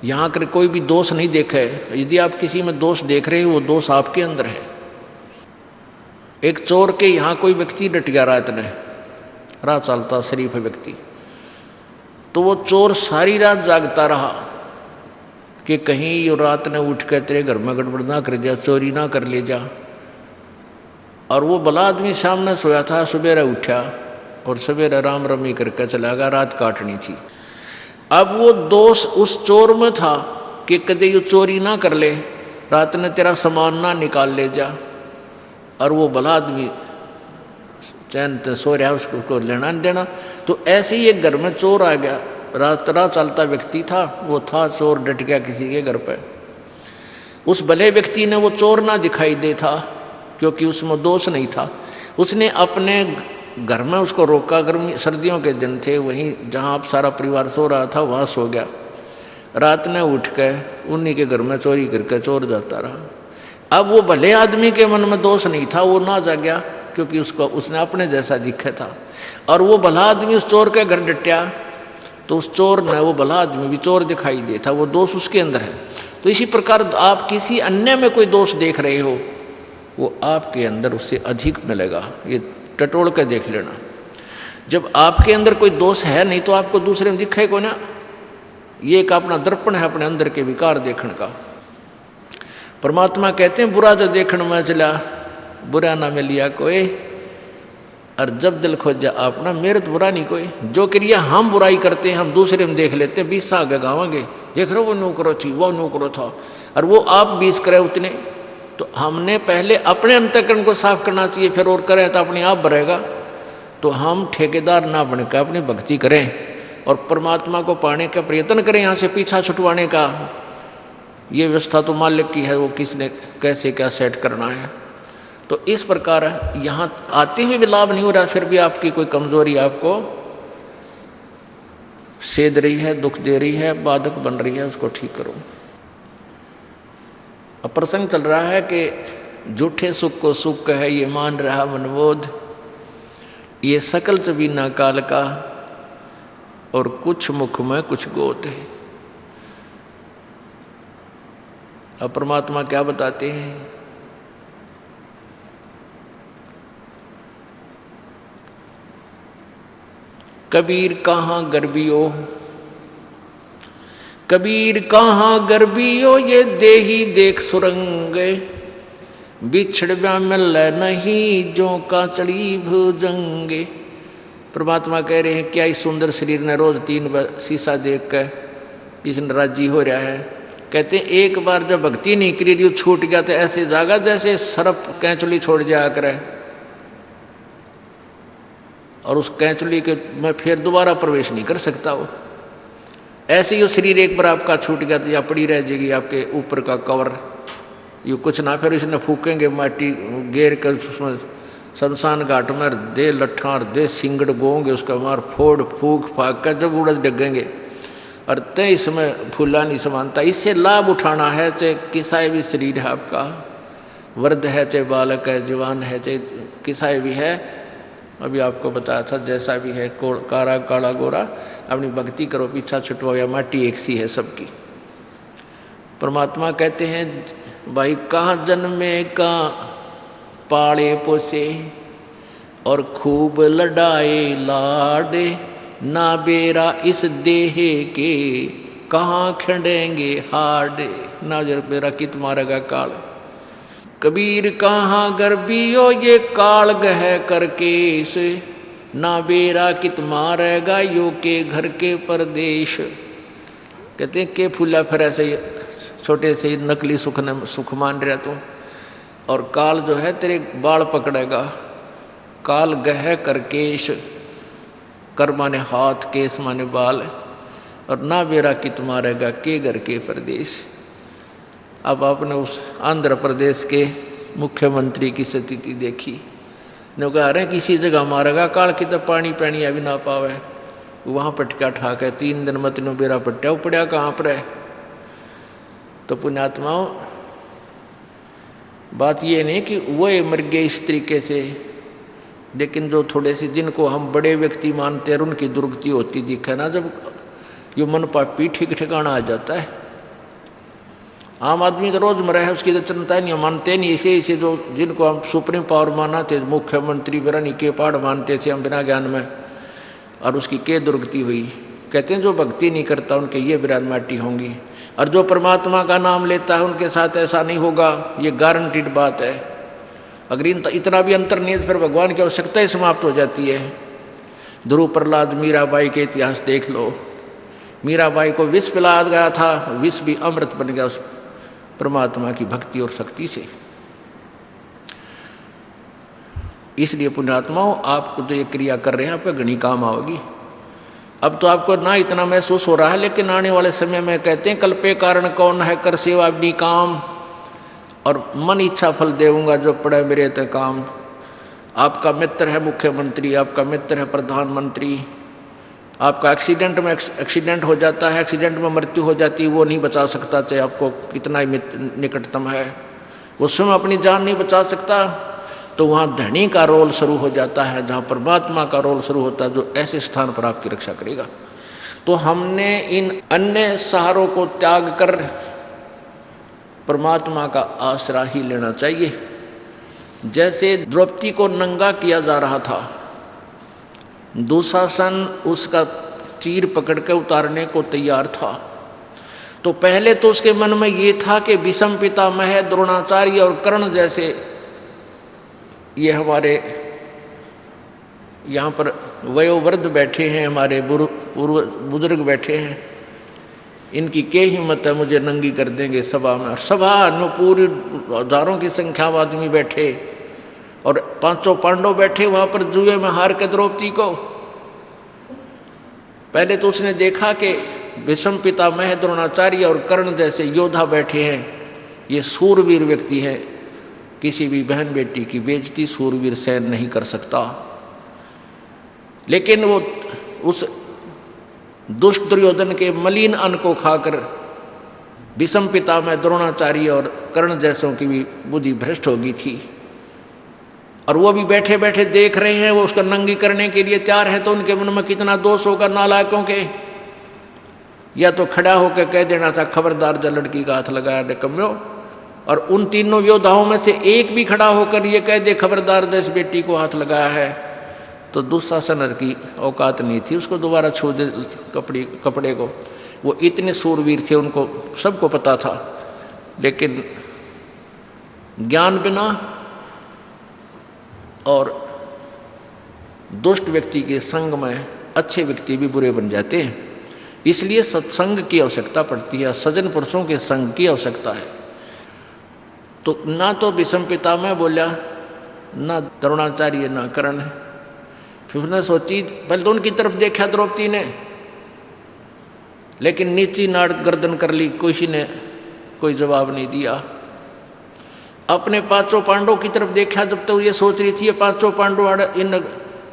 Speaker 2: यहाँ कर कोई भी दोष नहीं देखा है। यदि आप किसी में दोष देख रहे हो, वो दोष आपके अंदर है। एक चोर के यहाँ कोई व्यक्ति डट गया रात में, रात चलता शरीफ व्यक्ति, तो वो चोर सारी रात जागता रहा कि कहीं ये रात ने उठ कर तेरे घर में गड़बड़ ना कर जा, चोरी ना कर ले जा। और वो भला आदमी सामने सोया था, सवेरे उठा और सवेरे राम रमी करके चला गया, रात काटनी थी। अब वो दोष उस चोर में था कि कदे ये चोरी ना कर ले, रात ने तेरा सामान ना निकाल ले जा। और वो भला आदमी चैन से सो रहा, उसको लेना नहीं देना। तो ऐसे ही एक घर में चोर आ गया, रात चलता व्यक्ति था, वो था चोर, डट गया किसी के घर पे। उस भले व्यक्ति ने वो चोर ना दिखाई दे था, क्योंकि उसमें दोष नहीं था। उसने अपने घर में उसको रोका, गर्मी सर्दियों के दिन थे, वहीं जहाँ आप सारा परिवार सो रहा था वहाँ सो गया। रात ने उठ कर उन्हीं के घर में चोरी करके चोर जाता रहा। अब वो भले आदमी के मन में दोष नहीं था, वो ना जा गया, क्योंकि उसने अपने जैसा दिखा था। और वो भला आदमी उस चोर के घर डटा, तो उस चोर ने वो भला आदमी भी चोर दिखाई देता, वो दोष उसके अंदर है। तो इसी प्रकार आप किसी अन्य में कोई दोष देख रहे हो, वो आपके अंदर उससे अधिक मिलेगा। ये टटोल के देख लेना। जब आपके अंदर कोई दोष है नहीं तो आपको दूसरे में दिखे को ना। ये एक अपना दर्पण है अपने अंदर के विकार देखने का। परमात्मा कहते हैं बुरा जो देखने में चला बुरा ना में लिया कोई, और जब दिल खोजा अपना मेरे तो बुरा नहीं कोई। जो क्रिया हम बुराई करते हैं हम दूसरे में देख लेते हैं, 20 आगे गावांगे देख रहे हो वो नौकरो थी वो नौकरो था, और वो आप 20 करे उतने। तो हमने पहले अपने अंतःकरण को साफ करना चाहिए, फिर और करें तो अपने आप बढ़ेगा। तो हम ठेकेदार ना बनकर अपनी भक्ति करें और परमात्मा को पाने का प्रयत्न करें, यहाँ से पीछा छुटवाने का। ये व्यवस्था तो मालिक की है, वो किसने कैसे क्या सेट करना है। तो इस प्रकार यहाँ आते हुए भी लाभ नहीं हो रहा, फिर भी आपकी कोई कमजोरी आपको सेध रही है, दुख दे रही है, बाधक बन रही है, उसको ठीक करो। अब प्रसंग चल रहा है कि झूठे सुख को सुख है ये मान रहा मनबोध, ये सकल चबीना काल का और कुछ मुख में कुछ गोद है। अब परमात्मा क्या बताते हैं, कबीर कहाँ गर्बियो, कबीर कहाँ गर्बियो ये देही देख सुरंगे, बिछड़ मिल नहीं जो का चढ़ी भुजंगे। परमात्मा कह रहे हैं क्या इस सुंदर शरीर ने रोज 3 बार शीशा देख कर इसने राजी हो रहा है। कहते हैं एक बार जब भक्ति नहीं करी रही छूट गया तो ऐसे जागा जैसे सरप कैंचुली छोड़ जाया करे, और उस कैंचुली के में फिर दोबारा प्रवेश नहीं कर सकता वो। ऐसे ही वो शरीर एक बार आपका छूट गया तो या पड़ी रह जाएगी आपके ऊपर का कवर, ये कुछ ना फिर इसने फूकेंगे माटी घेर कर उसमें शमशान घाट में दे लट्ठा और दे सिंगड़ बोंगे उसका मार फोड़ फूक फाक कर जब उड़द डगेंगे, और तय इसमें फूला नहीं समानता। इससे लाभ उठाना है, चाहे किसा भी शरीर है आपका, वृद्ध है चाहे बालक है, जवान है चाहे किसा भी है। अभी आपको बताया था जैसा भी है कारा काला गोरा, अपनी भक्ति करो पीछा छुटवाओ या माटी एक सी है सबकी। परमात्मा कहते हैं भाई कहाँ जन्मे कहाँ पाले पोसे, और खूब लड़ाए लाडे, ना बेरा इस देह के कहाँ खंडेंगे हाडे, ना जर बेरा कित मारेगा काल। कबीर कहाँ गर्बियो ये काल गह करके से, ना बेरा कित मारेगा यो के घर के परदेश। कहते हैं के फूला फिर ऐसे छोटे से नकली सुख मान रहा तू, और काल जो है तेरे बाल पकड़ेगा। काल गह कर केश, कर माने हाथ, केस माने बाल, और ना बेरा कित मारेगा के घर के प्रदेश। अब आपने उस आंध्र प्रदेश के मुख्यमंत्री की स्थिति देखी, ने कह रहे किसी जगह मारेगा काल की तो पानी पैनी अभी ना पावे, वहाँ पटका ठाक है 3 दिन मत नो बेरा पट्टा पड़ा कहाँ पर है। तो पुण्यात्माओं बात ये नहीं कि वो मर गए इस तरीके से, लेकिन जो थोड़े से जिनको हम बड़े व्यक्ति मानते हैं उनकी दुर्गति होती दिखे ना, जब यो मन पापी ठीक ठिकाना आ जाता है। आम आदमी तो रोज मरा है, उसकी तो चिंता नहीं, मानते नहीं। ऐसे जो जिनको हम सुप्रीम पावर माना थे, मुख्यमंत्री बिरानी के पाड़ मानते थे हम बिना ज्ञान में, और उसकी के दुर्गति हुई। कहते हैं जो भक्ति नहीं करता उनके ये बिरान माटी होंगी, और जो परमात्मा का नाम लेता है उनके साथ ऐसा नहीं होगा, ये गारंटीड बात है। अगर इतना भी अंतर नहीं है तो फिर भगवान की आवश्यकता ही समाप्त हो जाती है। ध्रुव प्रहलाद मीराबाई के इतिहास देख लो, मीराबाई को विष पिलाया गया था, विष भी अमृत बन गया उस परमात्मा की भक्ति और शक्ति से। इसलिए पुण्यात्माओं आपको जो ये क्रिया कर रहे हैं आपका घनी काम आओगी। अब तो आपको ना इतना महसूस हो रहा है, लेकिन आने वाले समय में कहते हैं कल्पे कारण कौन है कर सेवा अपनी काम, और मन इच्छा फल देऊंगा जो पड़े मेरे ते काम। आपका मित्र है मुख्यमंत्री, आपका मित्र है प्रधानमंत्री, आपका एक्सीडेंट हो जाता है, एक्सीडेंट में मृत्यु हो जाती है, वो नहीं बचा सकता चाहे आपको कितना ही निकटतम है, वो स्वयं अपनी जान नहीं बचा सकता। तो वहाँ धनी का रोल शुरू हो जाता है, जहाँ परमात्मा का रोल शुरू होता है, जो ऐसे स्थान पर आपकी रक्षा करेगा। तो हमने इन अन्य सहारों को त्याग कर परमात्मा का आसरा ही लेना चाहिए। जैसे द्रौपदी को नंगा किया जा रहा था, दुशासन उसका चीर पकड़ के उतारने को तैयार था। तो पहले तो उसके मन में ये था कि भीष्म पितामह, द्रोणाचार्य और कर्ण जैसे ये हमारे यहाँ पर वयोवृद्ध बैठे हैं, हमारे बुजुर्ग बैठे हैं, इनकी क्या हिम्मत है मुझे नंगी कर देंगे सभा में। सभा नो पूरी हजारों की संख्या में आदमी बैठे और पांचों पांडव बैठे वहाँ पर जुए में हार के द्रौपदी को। पहले तो उसने देखा कि भीष्म पितामह, द्रोणाचार्य और कर्ण जैसे योद्धा बैठे हैं, ये सूरवीर व्यक्ति हैं, किसी भी बहन बेटी की बेइज्जती सूरवीर सहन नहीं कर सकता। लेकिन वो उस दुष्ट दुर्योधन के मलिन अन्न को खाकर भीष्म पितामह, द्रोणाचार्य और कर्ण जैसों की भी बुद्धि भ्रष्ट हो गई थी, और वो भी बैठे बैठे देख रहे हैं, वो उसको नंगी करने के लिए तैयार है। तो उनके मन में कितना दोष होगा नालायकों के। या तो खड़ा होकर कह देना था, खबरदार जो लड़की का हाथ लगाया निकम्मो, और उन तीनों योद्धाओं में से एक भी खड़ा होकर ये कह दे, खबरदार जो इस बेटी को हाथ लगाया है, तो दुशासन की औकात नहीं थी उसको दोबारा छू दे कपड़े को। वो इतने सूरवीर थे, उनको सबको पता था। लेकिन ज्ञान बिना और दुष्ट व्यक्ति के संग में अच्छे व्यक्ति भी बुरे बन जाते हैं। इसलिए सत्संग की आवश्यकता पड़ती है, सज्जन पुरुषों के संग की आवश्यकता है। तो ना तो भीष्म पितामह बोला, ना द्रोणाचार्य, ना कर्ण। फिर उसने सोची, पहले तो उनकी तरफ देखा द्रौपदी ने, लेकिन नीची नाड़ गर्दन कर ली, किसी ने कोई जवाब नहीं दिया। अपने पांचों पांडवों की तरफ देखा, जब तक तो ये सोच रही थी ये पांचों पांडव इन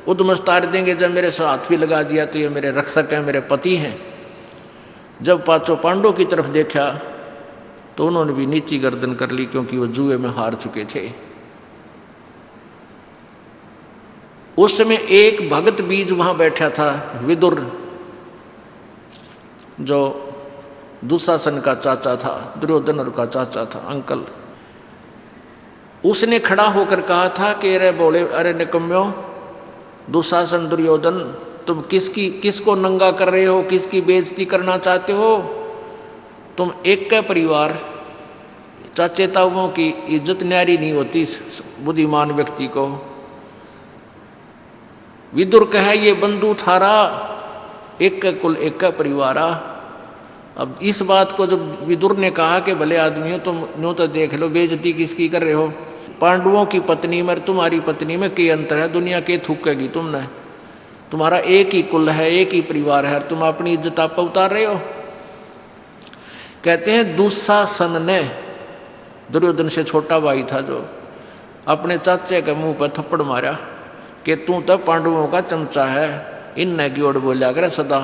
Speaker 2: उद्मस्तार देंगे, जब मेरे साथ भी लगा दिया तो ये मेरे रक्षक हैं, मेरे पति हैं। जब पांचों पांडवों की तरफ देखा तो उन्होंने भी नीची गर्दन कर ली, क्योंकि वो जुए में हार चुके थे। उस समय एक भगत बीज वहां बैठा था, विदुर, जो दुशासन का चाचा था, दुर्योधन का चाचा था, अंकल। उसने खड़ा होकर कहा था कि अरे बोले, अरे निकम्मो, दुशासन, दुर्योधन, तुम किसको नंगा कर रहे हो, किसकी बेइज्जती करना चाहते हो? तुम एक का परिवार, चाचे ताऊओं की इज्जत न्यारी नहीं होती बुद्धिमान व्यक्ति को। विदुर कहे, ये बंधु थारा, एक का कुल एक का परिवारा। अब इस बात को जब विदुर ने कहा कि भले आदमियों तुम न्यू तो देख लो, बेइज्जती किसकी कर रहे हो? पांडवों की पत्नी में तुम्हारी पत्नी में क्या अंतर है? दुनिया के थूकेगी तुमने, तुम्हारा एक ही कुल है, एक ही परिवार है, तुम अपनी इज्जत आप उतार रहे हो। कहते हैं दुशासन ने, दुर्योधन से छोटा भाई था, जो अपने चाचे के मुंह पर थप्पड़ मारा कि तू तो पांडवों का चमचा है। इन की ओर बोला करे सदा,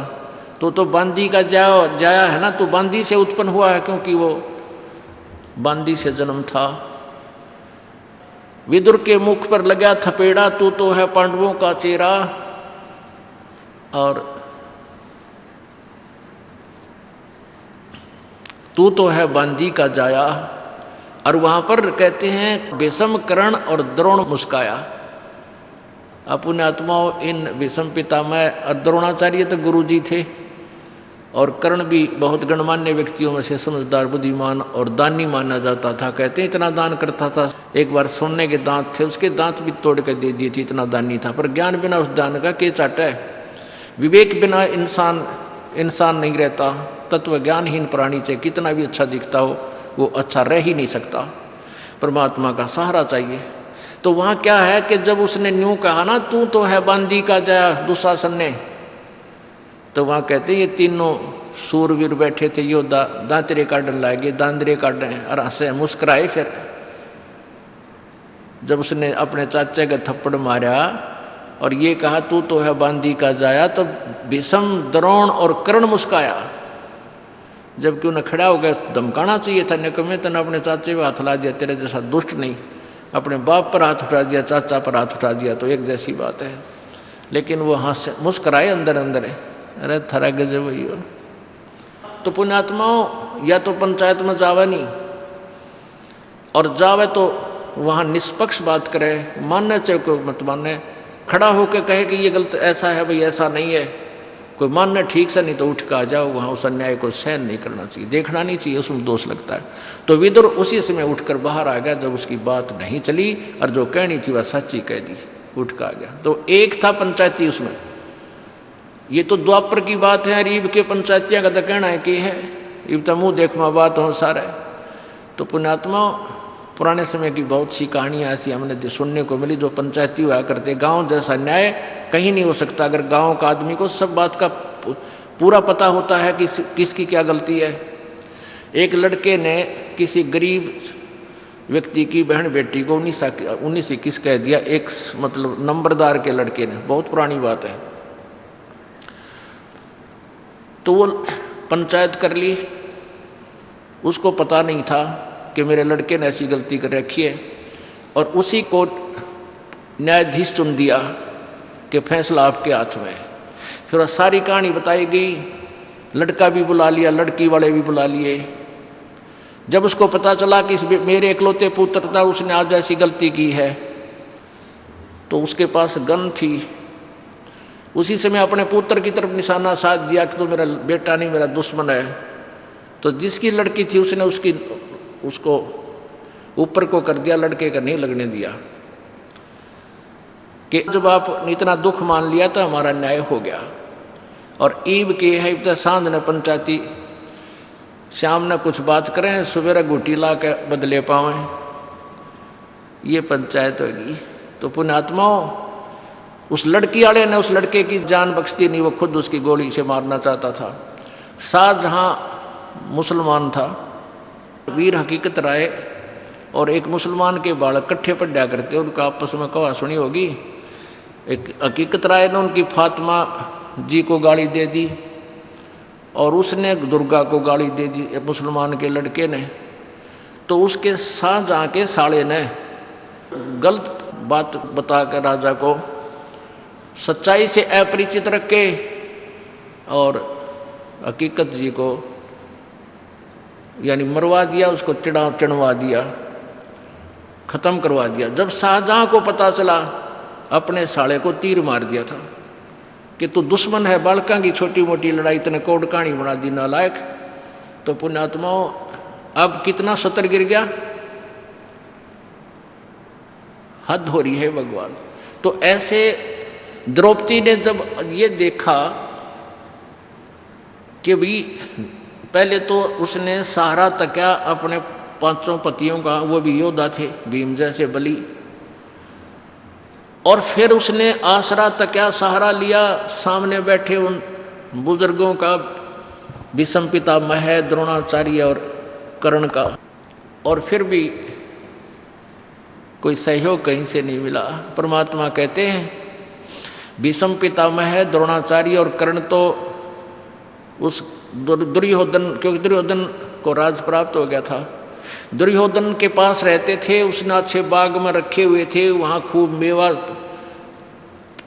Speaker 2: तो बांदी का जाया है ना, तू बांदी से उत्पन्न हुआ है, क्योंकि वो बांदी से जन्म था। विदुर के मुख पर लगा थपेड़ा, तू तो है पांडवों का चेहरा, और तू तो है बांदी का जाया। और वहां पर कहते हैं भीष्म, कर्ण और द्रोण मुस्काया। अपने आत्माओं, इन भीष्म पितामह और द्रोणाचार्य तो गुरु जी थे, और कर्ण भी बहुत गणमान्य व्यक्तियों में से समझदार, बुद्धिमान और दानी माना जाता था। कहते हैं इतना दान करता था, एक बार सोने के दांत थे, उसके दांत भी तोड़ कर दे दिए थे, इतना दानी था। पर ज्ञान बिना उस दान का के चाटा है। विवेक बिना इंसान नहीं रहता। तत्व ज्ञानहीन प्राणी चाहे कितना भी अच्छा दिखता हो, वो अच्छा रह ही नहीं सकता। परमात्मा का सहारा चाहिए। तो वहाँ क्या है कि जब उसने न्यू कहा ना, तू तो है बांदी का जाया, दुशासन ने, तो वहाँ कहते ये तीनों सूरवीर बैठे थे योद्धा, दांतरे काटने लागे, दांतरे काटने, और हंसे मुस्कुराए। फिर जब उसने अपने चाचे का थप्पड़ मारा और ये कहा तू तो है बांदी का जाया, तब भीष्म, द्रोण और कर्ण मुस्काया। जबकि उन्हें खड़ा हो गया, धमकाना चाहिए था, निकम्मे तने अपने चाचे पर हाथ ला दिया, तेरे जैसा दुष्ट नहीं। अपने बाप पर हाथ उठा दिया, चाचा पर हाथ उठा दिया, तो एक जैसी बात है। लेकिन वो हंस मुस्कुराए अंदर अंदर, अरे थरा गजब भैया। तो पुण्यात्माओं, या तो पंचायत में जावे नहीं, और जावे तो वहाँ निष्पक्ष बात करे, मानना चाहे कोई मत माने, खड़ा होकर कहे कि ये गलत ऐसा है भाई ऐसा नहीं है, कोई मानना ठीक से, नहीं तो उठ कर आ जाओ। वहाँ उस अन्याय को सहन नहीं करना चाहिए, देखना नहीं चाहिए, उसमें दोष लगता है। तो विदुर उसी समय उठकर बाहर आ गया जब उसकी बात नहीं चली और जो कहनी थी वह सच्ची कह दी, उठ कर आ गया। तो एक था पंचायती उसमें, ये तो द्वापर की बात है, रीब के पंचायतियाँ का तो कहना है कि है इब तो मुँह देखमा बात हो सारा। तो पुण्यात्मा पुराने समय की बहुत सी कहानियाँ ऐसी हमने सुनने को मिली, जो पंचायती हुआ करते। गांव जैसा न्याय कहीं नहीं हो सकता अगर गांव का आदमी को सब बात का पूरा पता होता है कि किसकी क्या गलती है। एक लड़के ने किसी गरीब व्यक्ति की बहन बेटी को 19-21 कह दिया, एक मतलब नंबरदार के लड़के ने, बहुत पुरानी बात है। तो वो पंचायत कर ली, उसको पता नहीं था कि मेरे लड़के ने ऐसी गलती कर रखी है, और उसी को न्यायाधीश चुन दिया कि फैसला आपके हाथ में है। फिर सारी कहानी बताई गई, लड़का भी बुला लिया, लड़की वाले भी बुला लिए। जब उसको पता चला कि मेरे इकलौते पुत्र था, उसने आज ऐसी गलती की है, तो उसके पास गन थी। उसी समय अपने पुत्र की तरफ निशाना साध दिया कि तो मेरा बेटा नहीं, मेरा दुश्मन है। तो जिसकी लड़की थी उसने उसको ऊपर को कर दिया, लड़के का नहीं लगने दिया, कि जब आपने इतना दुख मान लिया तो हमारा न्याय हो गया। और ईब के है इब सांझ ने पंचायती शाम ने कुछ बात करें, सवेरा गुटी ला के बदले पावे, ये पंचायत होगी। तो पुण्यात्माओं, उस लड़की वाले ने उस लड़के की जान बख्शती नहीं, वो खुद उसकी गोली से मारना चाहता था। शाहजहां मुसलमान था, वीर हकीकत राय और एक मुसलमान के बालक इकट्ठे पढ़ा करते, उनका आपस में कहा सुनी होगी। एक हकीकत राय ने उनकी फातिमा जी को गाली दे दी, और उसने दुर्गा को गाली दे दी मुसलमान के लड़के ने। तो उसके शाहजहां के साले ने गलत बात बता कर राजा को सच्चाई से अपरिचित रख के और हकीकत जी को यानी मरवा दिया, उसको चिढ़वा दिया, ख़त्म करवा दिया। जब शाहजहां को पता चला, अपने साले को तीर मार दिया था कि तू दुश्मन है, बालका की छोटी मोटी लड़ाई इतने कोड कहानी बना दी नालायक। तो पुण्यात्माओं, अब कितना सतर गिर गया, हद हो रही है भगवान। तो ऐसे द्रौपदी ने जब ये देखा कि भी पहले तो उसने सहारा तकिया अपने 5 पतियों का, वो भी योद्धा थे भीम जैसे बलि, और फिर उसने आसरा तकिया सहारा लिया सामने बैठे उन बुजुर्गों का, भीष्म पितामह, द्रोणाचार्य और कर्ण का, और फिर भी कोई सहयोग कहीं से नहीं मिला। परमात्मा कहते हैं भीष्म पितामह, द्रोणाचार्य और कर्ण तो उस दुर्योधन, क्योंकि दुर्योधन को राज प्राप्त हो गया था, दुर्योधन के पास रहते थे, उसने अच्छे बाग में रखे हुए थे, वहाँ खूब मेवा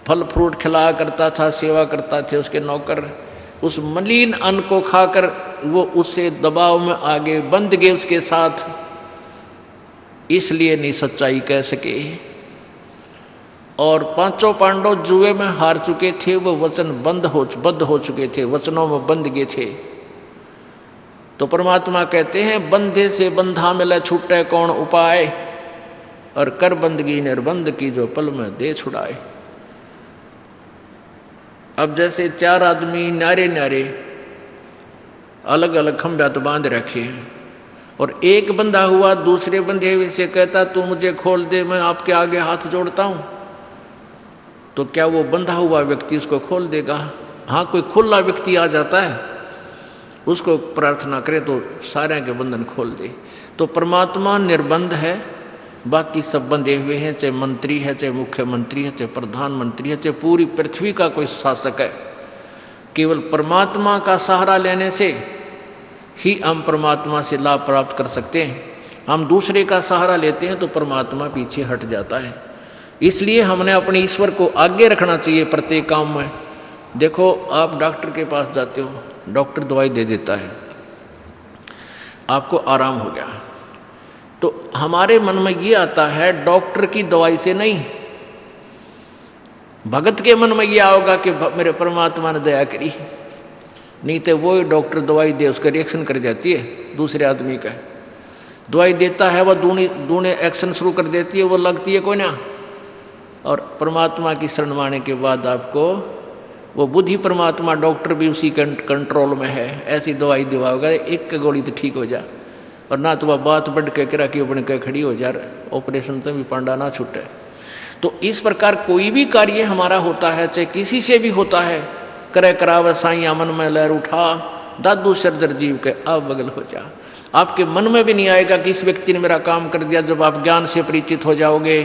Speaker 2: फल फ्रूट खिलाया करता था, सेवा करता थे उसके नौकर। उस मलिन अन्न को खाकर वो उससे दबाव में आगे बंध गए उसके साथ, इसलिए नहीं सच्चाई कह सके। और 5 पांडव जुए में हार चुके थे, वो वचन बद्ध हो चुके थे, वचनों में बंध गए थे। तो परमात्मा कहते हैं बंधे से बंधा मिले छूटे कौन उपाय, और कर बंदगी निर्बंध की जो पल में दे छुड़ाए। अब जैसे 4 आदमी न्यारे न्यारे अलग अलग खंभा तो बांध रखे हैं, और एक बंधा हुआ दूसरे बंधे हुए से कहता तू मुझे खोल दे, मैं आपके आगे हाथ जोड़ता हूँ, तो क्या वो बंधा हुआ व्यक्ति उसको खोल देगा? हाँ, कोई खुला व्यक्ति आ जाता है, उसको प्रार्थना करे तो सारे के बंधन खोल दे। तो परमात्मा निर्बंध है, बाकी सब बंधे हुए हैं, चाहे मंत्री है, चाहे मुख्यमंत्री है, चाहे प्रधानमंत्री है, चाहे पूरी पृथ्वी का कोई शासक है। केवल परमात्मा का सहारा लेने से ही हम परमात्मा से लाभ प्राप्त कर सकते हैं। हम दूसरे का सहारा लेते हैं तो परमात्मा पीछे हट जाता है। इसलिए हमने अपने ईश्वर को आगे रखना चाहिए प्रत्येक काम में। देखो, आप डॉक्टर के पास जाते हो, डॉक्टर दवाई दे देता है, आपको आराम हो गया, तो हमारे मन में ये आता है डॉक्टर की दवाई से नहीं, भगत के मन में ये आओगा कि मेरे परमात्मा ने दया करी, नहीं तो वो डॉक्टर दवाई दे उसका रिएक्शन कर जाती है दूसरे आदमी का। दवाई देता है वह दूने एक्शन शुरू कर देती है, वो लगती है कोई ना। और परमात्मा की शरण माने के बाद आपको वो बुद्धि परमात्मा डॉक्टर भी उसी कंट्रोल में है, ऐसी दवाई दिवाओगा एक गोली तो ठीक हो जा, और ना तो वह बात बढ़ के करा कि अपने कह खड़ी हो जा, ऑपरेशन तो भी पांडा ना छूटे। तो इस प्रकार कोई भी कार्य हमारा होता है, चाहे किसी से भी होता है, करे करावे साइया मन में लहर उठा, दादू सरदर जीव के अब बगल हो जा। आपके मन में भी नहीं आएगा कि इस व्यक्ति ने मेरा काम कर दिया। जब आप ज्ञान से परिचित हो जाओगे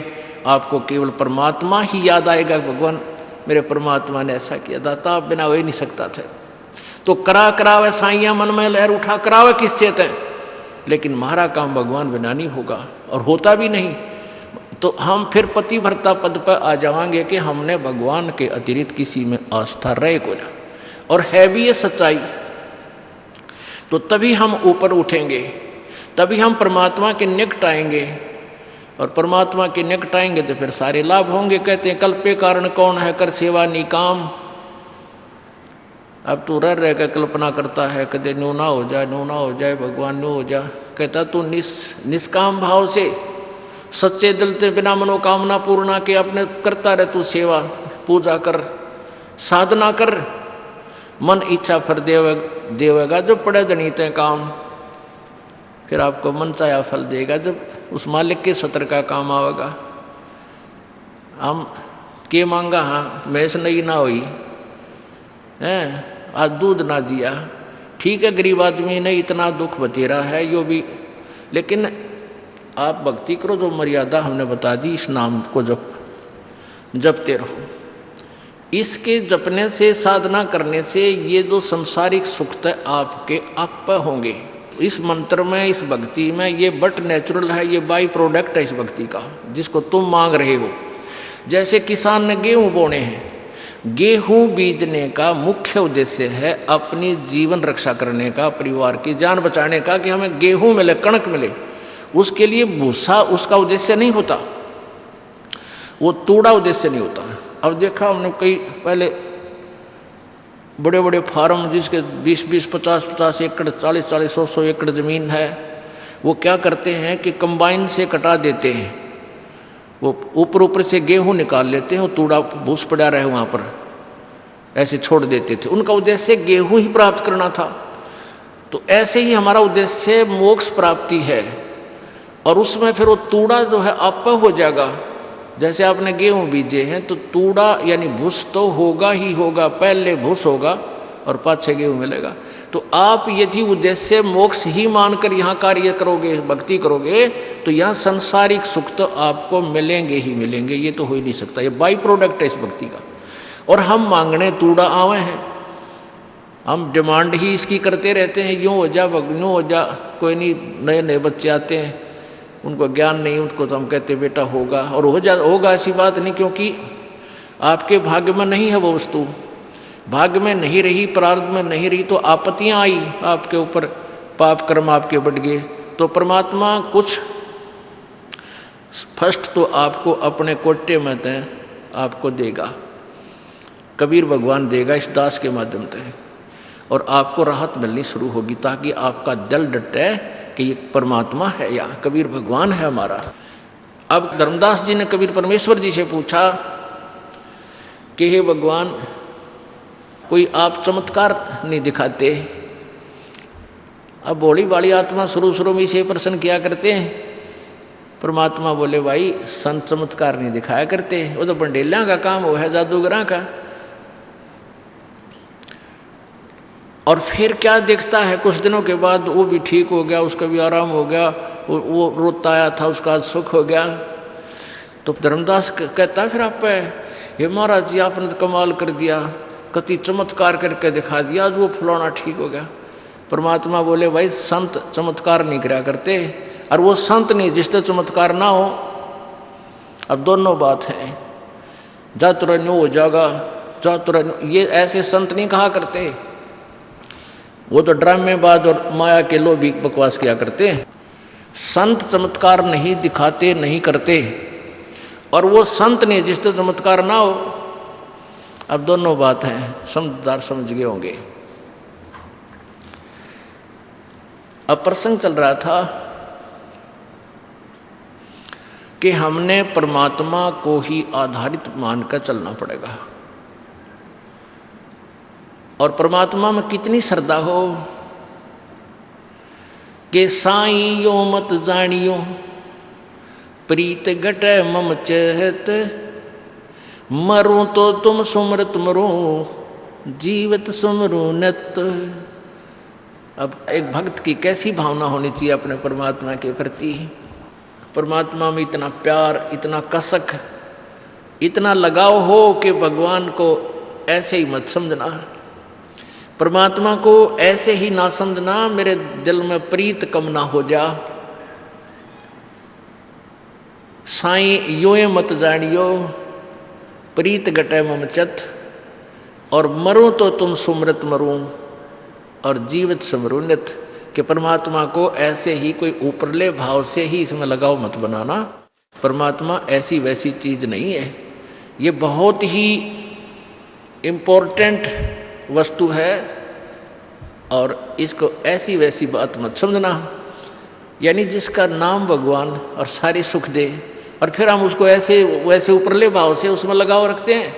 Speaker 2: आपको केवल परमात्मा ही याद आएगा, भगवान मेरे परमात्मा ने ऐसा किया, दाता आप बिना हो ही नहीं सकता थे। तो करावे साइया मन में लहर उठा, करावे किससे थे, लेकिन हमारा काम भगवान बिना नहीं होगा और होता भी नहीं। तो हम फिर पतिव्रता पद पर आ जाएंगे कि हमने भगवान के अतिरिक्त किसी में आस्था रहे को ना, और है भी ये सच्चाई। तो तभी हम ऊपर उठेंगे, तभी हम परमात्मा के निकट आएंगे, और परमात्मा के निकट आएंगे तो फिर सारे लाभ होंगे। कहते हैं कल्पे कारण कौन है, कर सेवा निकाम। अब तू रह कर कल्पना करता है, कदे न्यू ना हो जाए, न्यू ना हो जाए, भगवान न्यू हो जाए। कहता तू निष्काम भाव से सच्चे दिल से बिना मनोकामना पूर्णा के अपने करता रहे, तू सेवा पूजा कर, साधना कर, मन इच्छा फल देवेगा। जब पड़े जनित काम फिर आपको मन चाया फल देगा, जब उस मालिक के सत्र का काम आवेगा। हम के मांगा, हाँ भैंस नहीं ना हुई है, आज दूध ना दिया, ठीक है गरीब आदमी ने इतना दुख बतेरा है यो भी, लेकिन आप भक्ति करो जो मर्यादा हमने बता दी, इस नाम को जपते रहो। इसके जपने से, साधना करने से ये जो संसारिक सुख है आपके आप होंगे। इस मंत्र में, इस भक्ति में ये बट नेचुरल है, ये बाई प्रोडक्ट है इस भक्ति का, जिसको तुम मांग रहे हो। जैसे किसान ने गेहूं बोने हैं, गेहूं बीजने का मुख्य उद्देश्य है अपनी जीवन रक्षा करने का, परिवार की जान बचाने का, कि हमें गेहूं मिले, कणक मिले। उसके लिए भूसा उसका उद्देश्य नहीं होता, वो तूड़ा उद्देश्य नहीं होता। अब देखा हमने कई पहले बड़े बड़े फार्म जिसके 20-20, 50-50 एकड़, 40-40, 100-100 एकड़ ज़मीन है, वो क्या करते हैं कि कंबाइन से कटा देते हैं, वो ऊपर से गेहूं निकाल लेते हैं और तूड़ा भूस पड़ा रहे वहाँ पर ऐसे छोड़ देते थे। उनका उद्देश्य गेहूं ही प्राप्त करना था। तो ऐसे ही हमारा उद्देश्य मोक्ष प्राप्ति है, और उसमें फिर वो तूड़ा जो है आप हो जाएगा। जैसे आपने गेहूं बीजे हैं तो तूड़ा यानी भूस तो होगा ही होगा, पहले भूस होगा और पाछे गेहूं मिलेगा। तो आप यदि उद्देश्य मोक्ष ही मानकर यहाँ कार्य करोगे, भक्ति करोगे, तो यहाँ संसारिक सुख तो आपको मिलेंगे ही मिलेंगे, ये तो हो ही नहीं सकता। ये बाई प्रोडक्ट है इस भक्ति का। और हम मांगने तूड़ा आवे हैं, हम डिमांड ही इसकी करते रहते हैं, यूँ हो जा, यूँ हो जा। कोई नहीं, नए नए बच्चे आते हैं, उनको ज्ञान नहीं, उनको तो हम कहते बेटा होगा, और होगा ऐसी बात नहीं, क्योंकि आपके भाग्य में नहीं है वो वस्तु। भाग्य में नहीं रही, प्रारब्ध में नहीं रही, तो आपत्तियां आई आपके ऊपर, पाप कर्म आपके बढ़ गए, तो परमात्मा कुछ फर्स्ट तो आपको अपने कोटे में तय आपको देगा, कबीर भगवान देगा इस दास के माध्यम से, और आपको राहत मिलनी शुरू होगी, ताकि आपका दिल डटे कि ये परमात्मा है या कबीर भगवान है हमारा। अब धर्मदास जी ने कबीर परमेश्वर जी से पूछा कि हे भगवान, कोई आप चमत्कार नहीं दिखाते। अब भोली भाली आत्मा शुरू में इसे प्रश्न किया करते हैं। परमात्मा बोले भाई संत चमत्कार नहीं दिखाया करते, वो तो बंडेलिया का काम वो है, जादूगरा का। और फिर क्या देखता है, कुछ दिनों के बाद वो भी ठीक हो गया, उसका भी आराम हो गया, वो रोता आया था उसका आज सुख हो गया। तो धर्मदास कहता है फिर आप ये महाराज जी आपने तो कमाल कर दिया, कति चमत्कार करके दिखा दिया, आज वो फलाना ठीक हो गया। परमात्मा बोले भाई संत चमत्कार नहीं करा करते, और वो संत नहीं जिससे चमत्कार ना हो। अब दोनों बात है, जातुरन्यो हो जाएगा, जातुरन्यो, ये ऐसे संत नहीं कहा करते, वो तो ड्रामेबाज और माया के लोभी बकवास किया करते हैं। संत चमत्कार नहीं दिखाते, नहीं करते, और वो संत ने जिससे चमत्कार ना हो। अब दोनों बात हैं, समझदार समझ गए होंगे। अब प्रसंग चल रहा था कि हमने परमात्मा को ही आधारित मानकर चलना पड़ेगा, और परमात्मा में कितनी श्रद्धा हो कि साईं यो मत जानियो प्रीत घटे मम चहत, मरूं तो तुम सुमरत मरूं जीवत सुमरू नत। अब एक भक्त की कैसी भावना होनी चाहिए अपने परमात्मा के प्रति। परमात्मा में इतना प्यार, इतना कसक, इतना लगाव हो कि भगवान को ऐसे ही मत समझना, परमात्मा को ऐसे ही ना समझना, मेरे दिल में प्रीत कम ना हो जा। साईं योए मत जानियो प्रीत घटे मम चत, और मरूं तो तुम सुमरत मरूं और जीवित समरू नित। कि परमात्मा को ऐसे ही कोई ऊपरले भाव से ही इसमें लगाव मत बनाना। परमात्मा ऐसी वैसी चीज नहीं है, ये बहुत ही इम्पोर्टेंट वस्तु है, और इसको ऐसी वैसी बात मत समझना। यानी जिसका नाम भगवान और सारी सुख दे, और फिर हम उसको ऐसे वैसे ऊपरले भाव से उसमें लगाव रखते हैं,